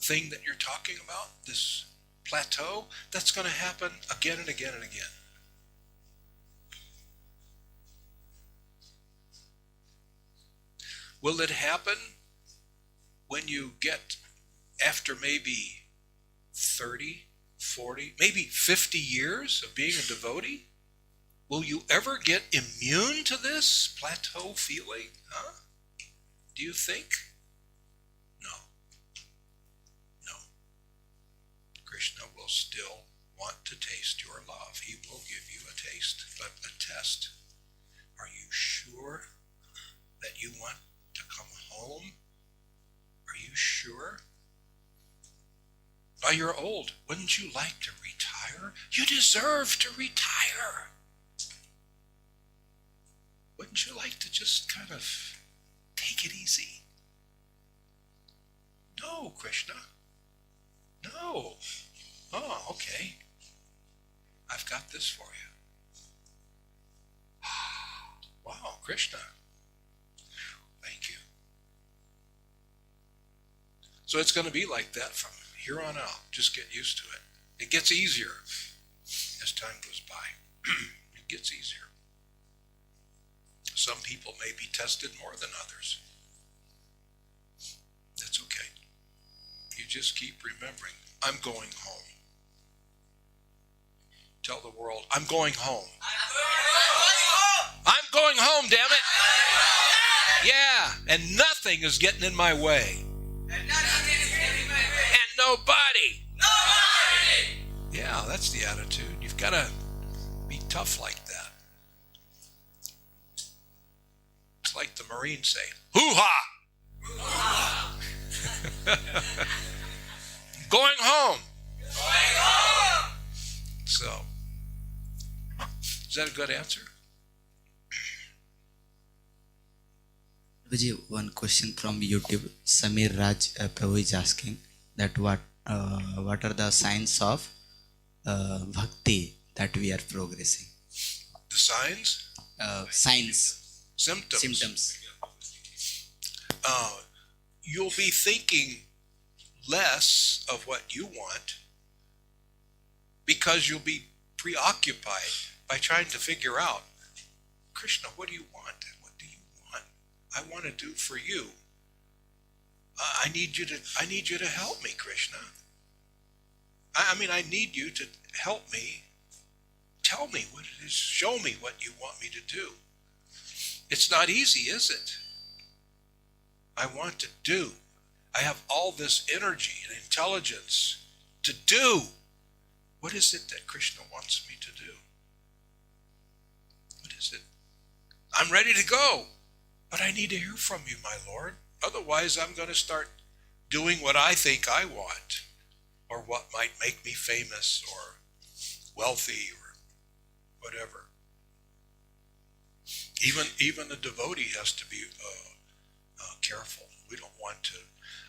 Speaker 1: thing that you're talking about, this plateau, that's going to happen again and again and again. Will it happen when you get after maybe 30, 40, maybe 50 years of being a devotee? Will you ever get immune to this plateau feeling? Huh? Do you think? No. No. Krishna will still want to taste your love. He will give you a taste, a test. Are you sure that you want to come home? Are you sure? Now you're old. Wouldn't you like to retire? You deserve to retire. Wouldn't you like to just kind of take it easy? No, Krishna. No. Oh, okay. I've got this for you. Wow, Krishna. Thank you. So it's going to be like that from here on out. Just get used to it. It gets easier as time goes by. It gets easier. Some people may be tested more than others. That's okay. You just keep remembering, I'm going home. Tell the world, I'm going home. I'm going home, damn it. Yeah, and nothing is getting in my way. And nobody. Yeah, that's the attitude. You've got to be tough like that. It's like the Marines say, hoo-ha! Going home. So, is that a good answer?
Speaker 10: Prabhuji, one question from YouTube. Samir Raj Prabhu is asking that what are the signs of bhakti that we are progressing?
Speaker 1: The signs?
Speaker 10: Signs.
Speaker 1: Symptoms. You'll be thinking less of what you want because you'll be preoccupied by trying to figure out, Krishna, what do you want? What do you want? I want to do for you. I need you to help me, Krishna. I need you to help me. Tell me what it is. Show me what you want me to do. It's not easy, is it? I want to do. I have all this energy and intelligence to do. What is it that Krishna wants me to do? What is it? I'm ready to go, but I need to hear from you, my Lord. Otherwise, I'm going to start doing what I think I want, or what might make me famous or wealthy or whatever. Even the devotee has to be careful. We don't want to.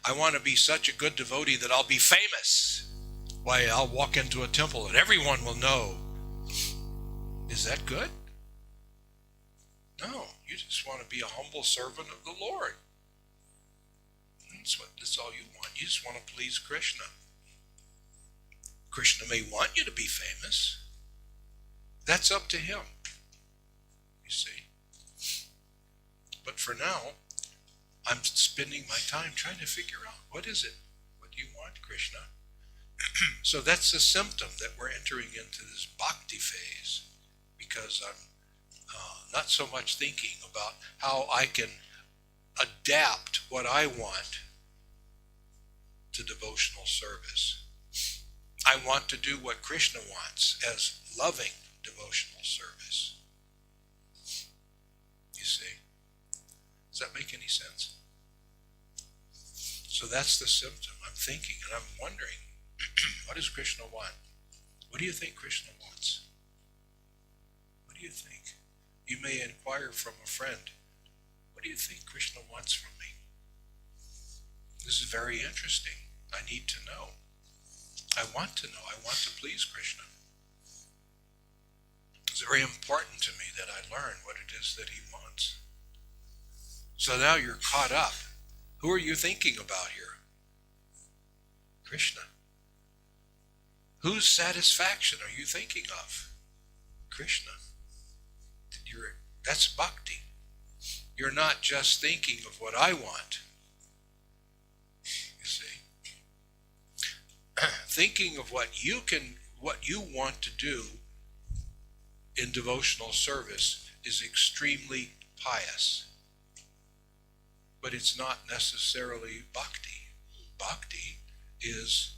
Speaker 1: I want to be such a good devotee that I'll be famous. Why, I'll walk into a temple and everyone will know. Is that good? No, you just want to be a humble servant of the Lord. That's all you want. You just want to please Krishna. Krishna may want you to be famous. That's up to him. You see. But for now, I'm spending my time trying to figure out, what is it? What do you want, Krishna? So that's a symptom that we're entering into this bhakti phase, because I'm not so much thinking about how I can adapt what I want to devotional service. I want to do what Krishna wants as loving devotional service. You see? Does that make any sense? So that's the symptom. I'm thinking and I'm wondering, what does Krishna want? What do you think Krishna wants? What do you think? You may inquire from a friend, what do you think Krishna wants from me? This is very interesting. I need to know. I want to know. I want to please Krishna. It's very important to me that I learn what it is that he wants. So now you're caught up. Who are you thinking about here? Krishna. Whose satisfaction are you thinking of? Krishna. That's bhakti. You're not just thinking of what I want. You see? Thinking of what you want to do in devotional service is extremely pious. But it's not necessarily bhakti. Bhakti is,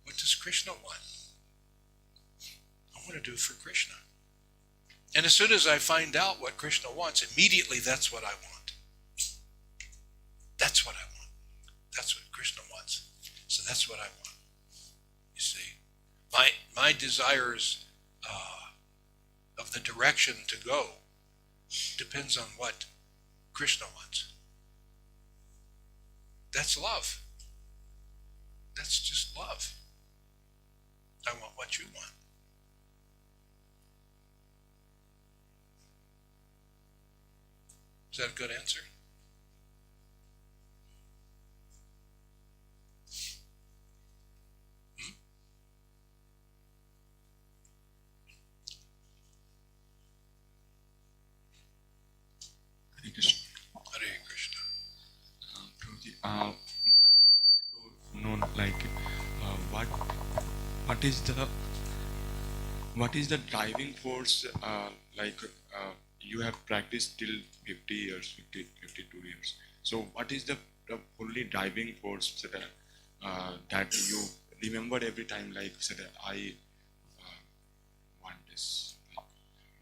Speaker 1: what does Krishna want? I want to do for Krishna. And as soon as I find out what Krishna wants, immediately that's what I want. That's what I want. That's what Krishna wants. So that's what I want. You see, my desires of the direction to go depends on what Krishna wants. That's love. That's just love. I want what you want. Is that a good answer?
Speaker 11: Hare Krishna.
Speaker 1: Hare Krishna.
Speaker 11: Prabhuji, I want to know, like, what is the driving force? You have practiced till 52 years. So what is the fully driving force that you remembered every time, like, said that I want this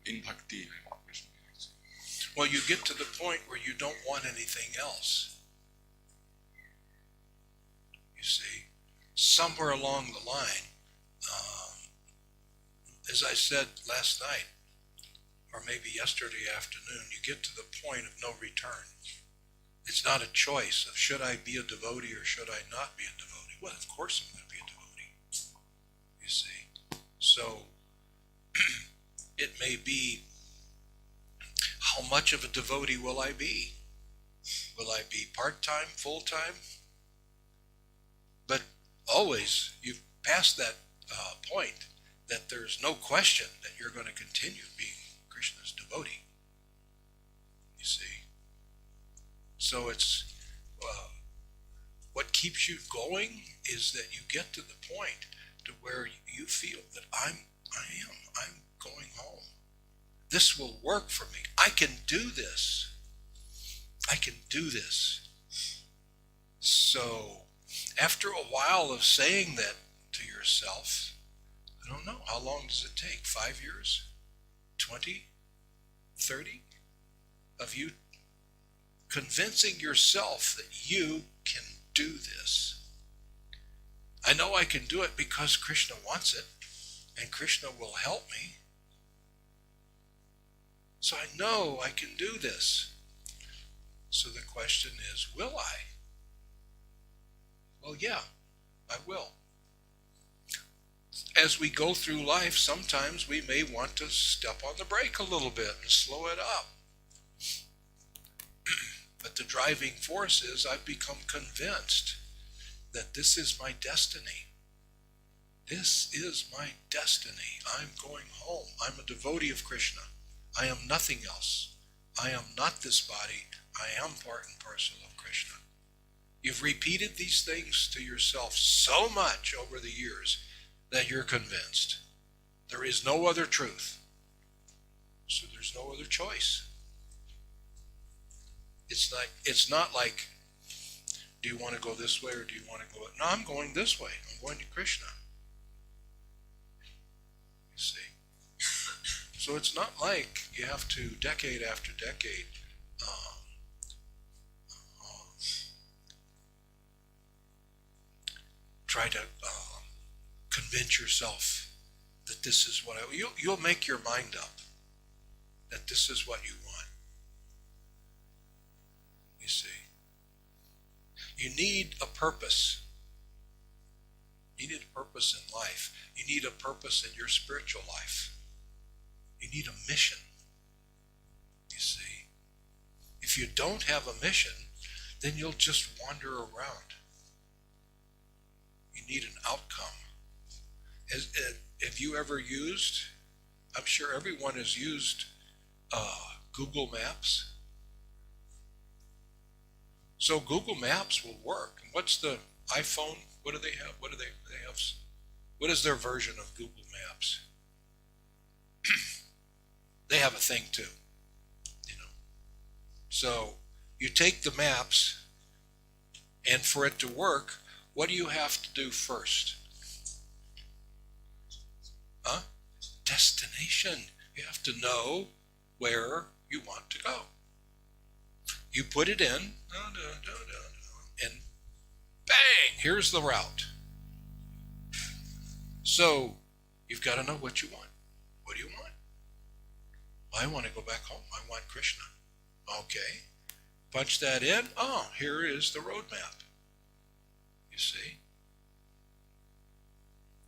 Speaker 11: in bhakti?
Speaker 1: Well, you get to the point where you don't want anything else. You see, somewhere along the line, as I said last night, or maybe yesterday afternoon, you get to the point of no return. It's not a choice of should I be a devotee or should I not be a devotee. Well, of course I'm going to be a devotee. You see. So it may be, how much of a devotee will I be? Will I be part-time, full-time? But always, you've passed that point that there's no question that you're going to continue being Krishna's devotee. You see? So it's, what keeps you going is that you get to the point to where you feel that I'm going home. This will work for me. I can do this. I can do this. So after a while of saying that to yourself, I don't know, how long does it take? 5 years? 20? 30? Of you convincing yourself that you can do this. I know I can do it because Krishna wants it, and Krishna will help me. So I know I can do this. So the question is, will I? Well, yeah, I will. as we go through life, sometimes we may want to step on the brake a little bit and slow it up. But the driving force is I've become convinced that this is my destiny. This is my destiny. I'm going home. I'm a devotee of Krishna. I am nothing else. I am not this body. I am part and parcel of Krishna. You've repeated these things to yourself so much over the years that you're convinced. There is no other truth. So there's no other choice. It's not like, do you want to go this way or do you want to go? No, I'm going this way. I'm going to Krishna. You see? So it's not like you have to, decade after decade, try to convince yourself that this is what you'll make your mind up that this is what you want. You see, you need a purpose. You need a purpose in life. You need a purpose in your spiritual life. You need a mission. You see, if you don't have a mission, then you'll just wander around. You need an outcome. Have you ever used, I'm sure everyone has used Google Maps. So Google Maps will work. And what's the iPhone? What do they have? What is their version of Google Maps? They have a thing too, you know. So you take the maps, and for it to work, what do you have to do first? Destination. You have to know where you want to go. You put it in, and bang, here's the route. So you've got to know what you want. What do you want? I want to go back home. I want Krishna. Okay. Punch that in. Oh, here is the roadmap. You see?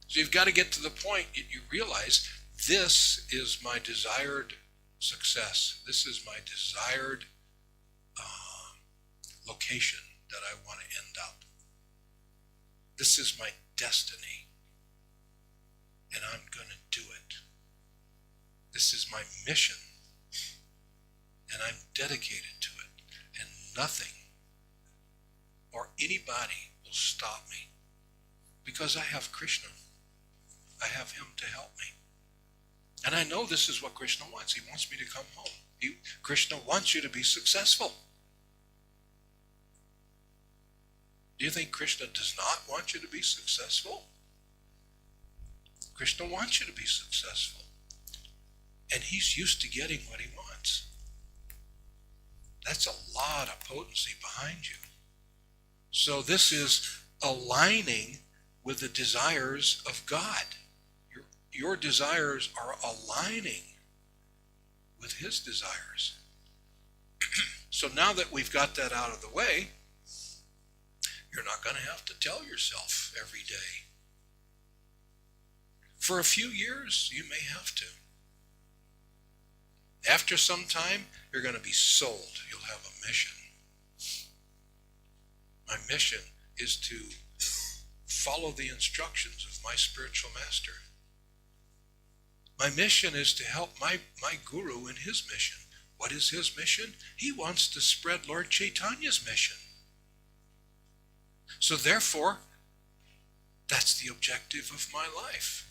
Speaker 1: So you've got to get to the point that you realize this is my desired success. This is my desired location that I want to end up. This is my destiny. And I'm going to do it. This is my mission. And I'm dedicated to it. And nothing or anybody will stop me. Because I have Krishna. I have him to help me. And I know this is what Krishna wants. He wants me to come home. Krishna wants you to be successful. Do you think Krishna does not want you to be successful? Krishna wants you to be successful. And he's used to getting what he wants. That's a lot of potency behind you. So this is aligning with the desires of God. Your desires are aligning with his desires. So now that we've got that out of the way, you're not going to have to tell yourself every day. For a few years, you may have to. After some time, you're going to be sold. You'll have a mission. My mission is to follow the instructions of my spiritual master. My mission is to help my guru in his mission. What is his mission? He wants to spread Lord Chaitanya's mission. So therefore, that's the objective of my life.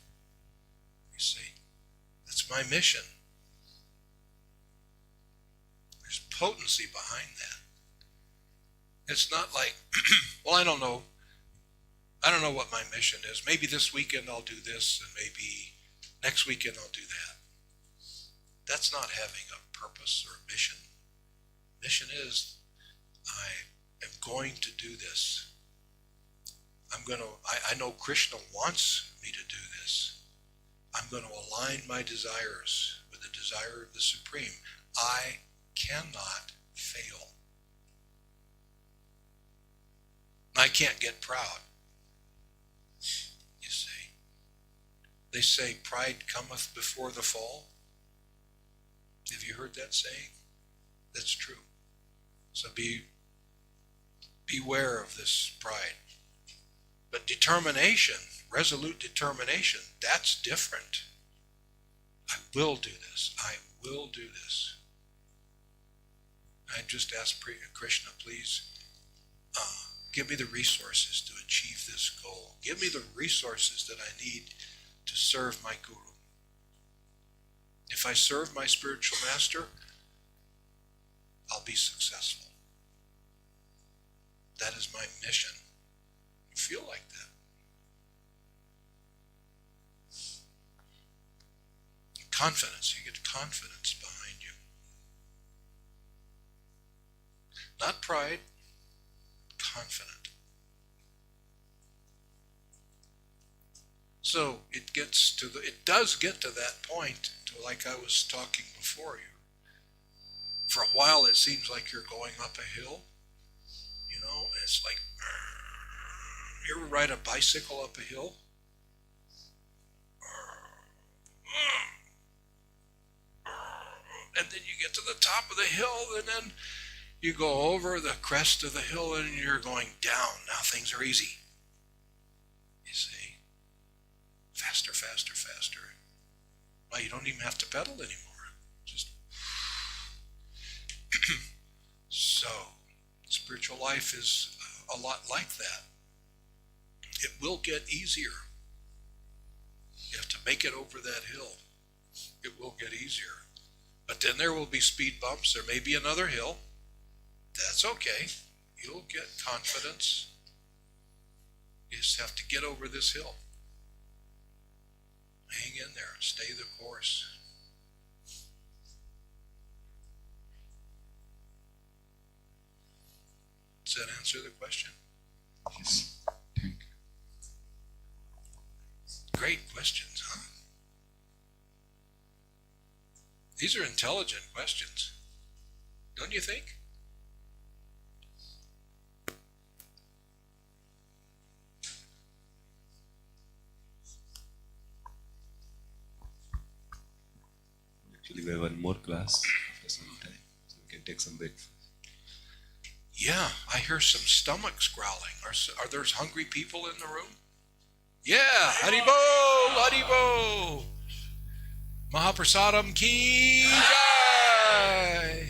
Speaker 1: You see, that's my mission. There's potency behind that. It's not like, well, I don't know what my mission is. Maybe this weekend I'll do this, and maybe next weekend I'll do that. That's not having a purpose or a mission. Mission is, I am going to do this. I know Krishna wants me to do this. I'm going to align my desires with the desire of the Supreme. I cannot fail. I can't get proud. You see? They say pride cometh before the fall. Have you heard that saying? That's true. So beware of this pride. But determination, resolute determination, that's different. I will do this. I will do this. I just ask Krishna, please, give me the resources to achieve this goal. Give me the resources that I need to serve my Guru. If I serve my spiritual master, I'll be successful. That is my mission. You feel like that. Confidence, you get confidence behind you. Not pride, confident. So it does get to that point, like I was talking before you. For a while it seems like you're going up a hill. You know, it's like, you ever ride a bicycle up a hill? And then you get to the top of the hill, and then you go over the crest of the hill, and you're going down. Now things are easy. You see? Faster, faster, faster. Well, you don't even have to pedal anymore. Just so, spiritual life is a lot like that. It will get easier. You have to make it over that hill. It will get easier. But then there will be speed bumps. There may be another hill. That's okay. You'll get confidence. You just have to get over this hill. Hang in there. Stay the course. Does that answer the question?
Speaker 6: Yes. Thank you.
Speaker 1: Great questions, huh? These are intelligent questions. Don't you think?
Speaker 6: Actually, we have one more class after some time, so we can take some breakfast.
Speaker 1: Yeah, I hear some stomachs growling. Are there hungry people in the room? Yeah, Haribo, Haribo. Mahaprasadam ki jai.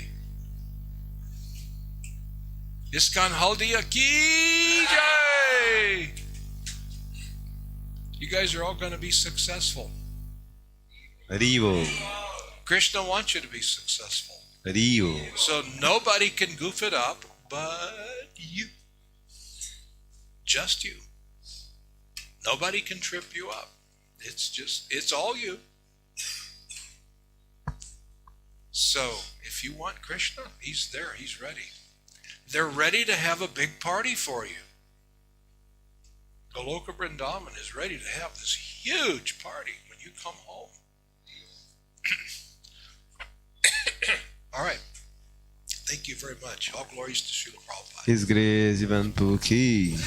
Speaker 1: Iskan Haldia ki jai. You guys are all going to be successful.
Speaker 6: Haribo.
Speaker 1: Krishna wants you to be successful.
Speaker 6: Haribo.
Speaker 1: So nobody can goof it up but you. Just you. Nobody can trip you up. It's all you. So if you want Krishna, he's there, he's ready. They're ready to have a big party for you. Goloka Vrindavan is ready to have this huge party when you come home. All right. Thank you very much. All glories to Srila Prabhupada.
Speaker 6: His Grace Jivananda ki.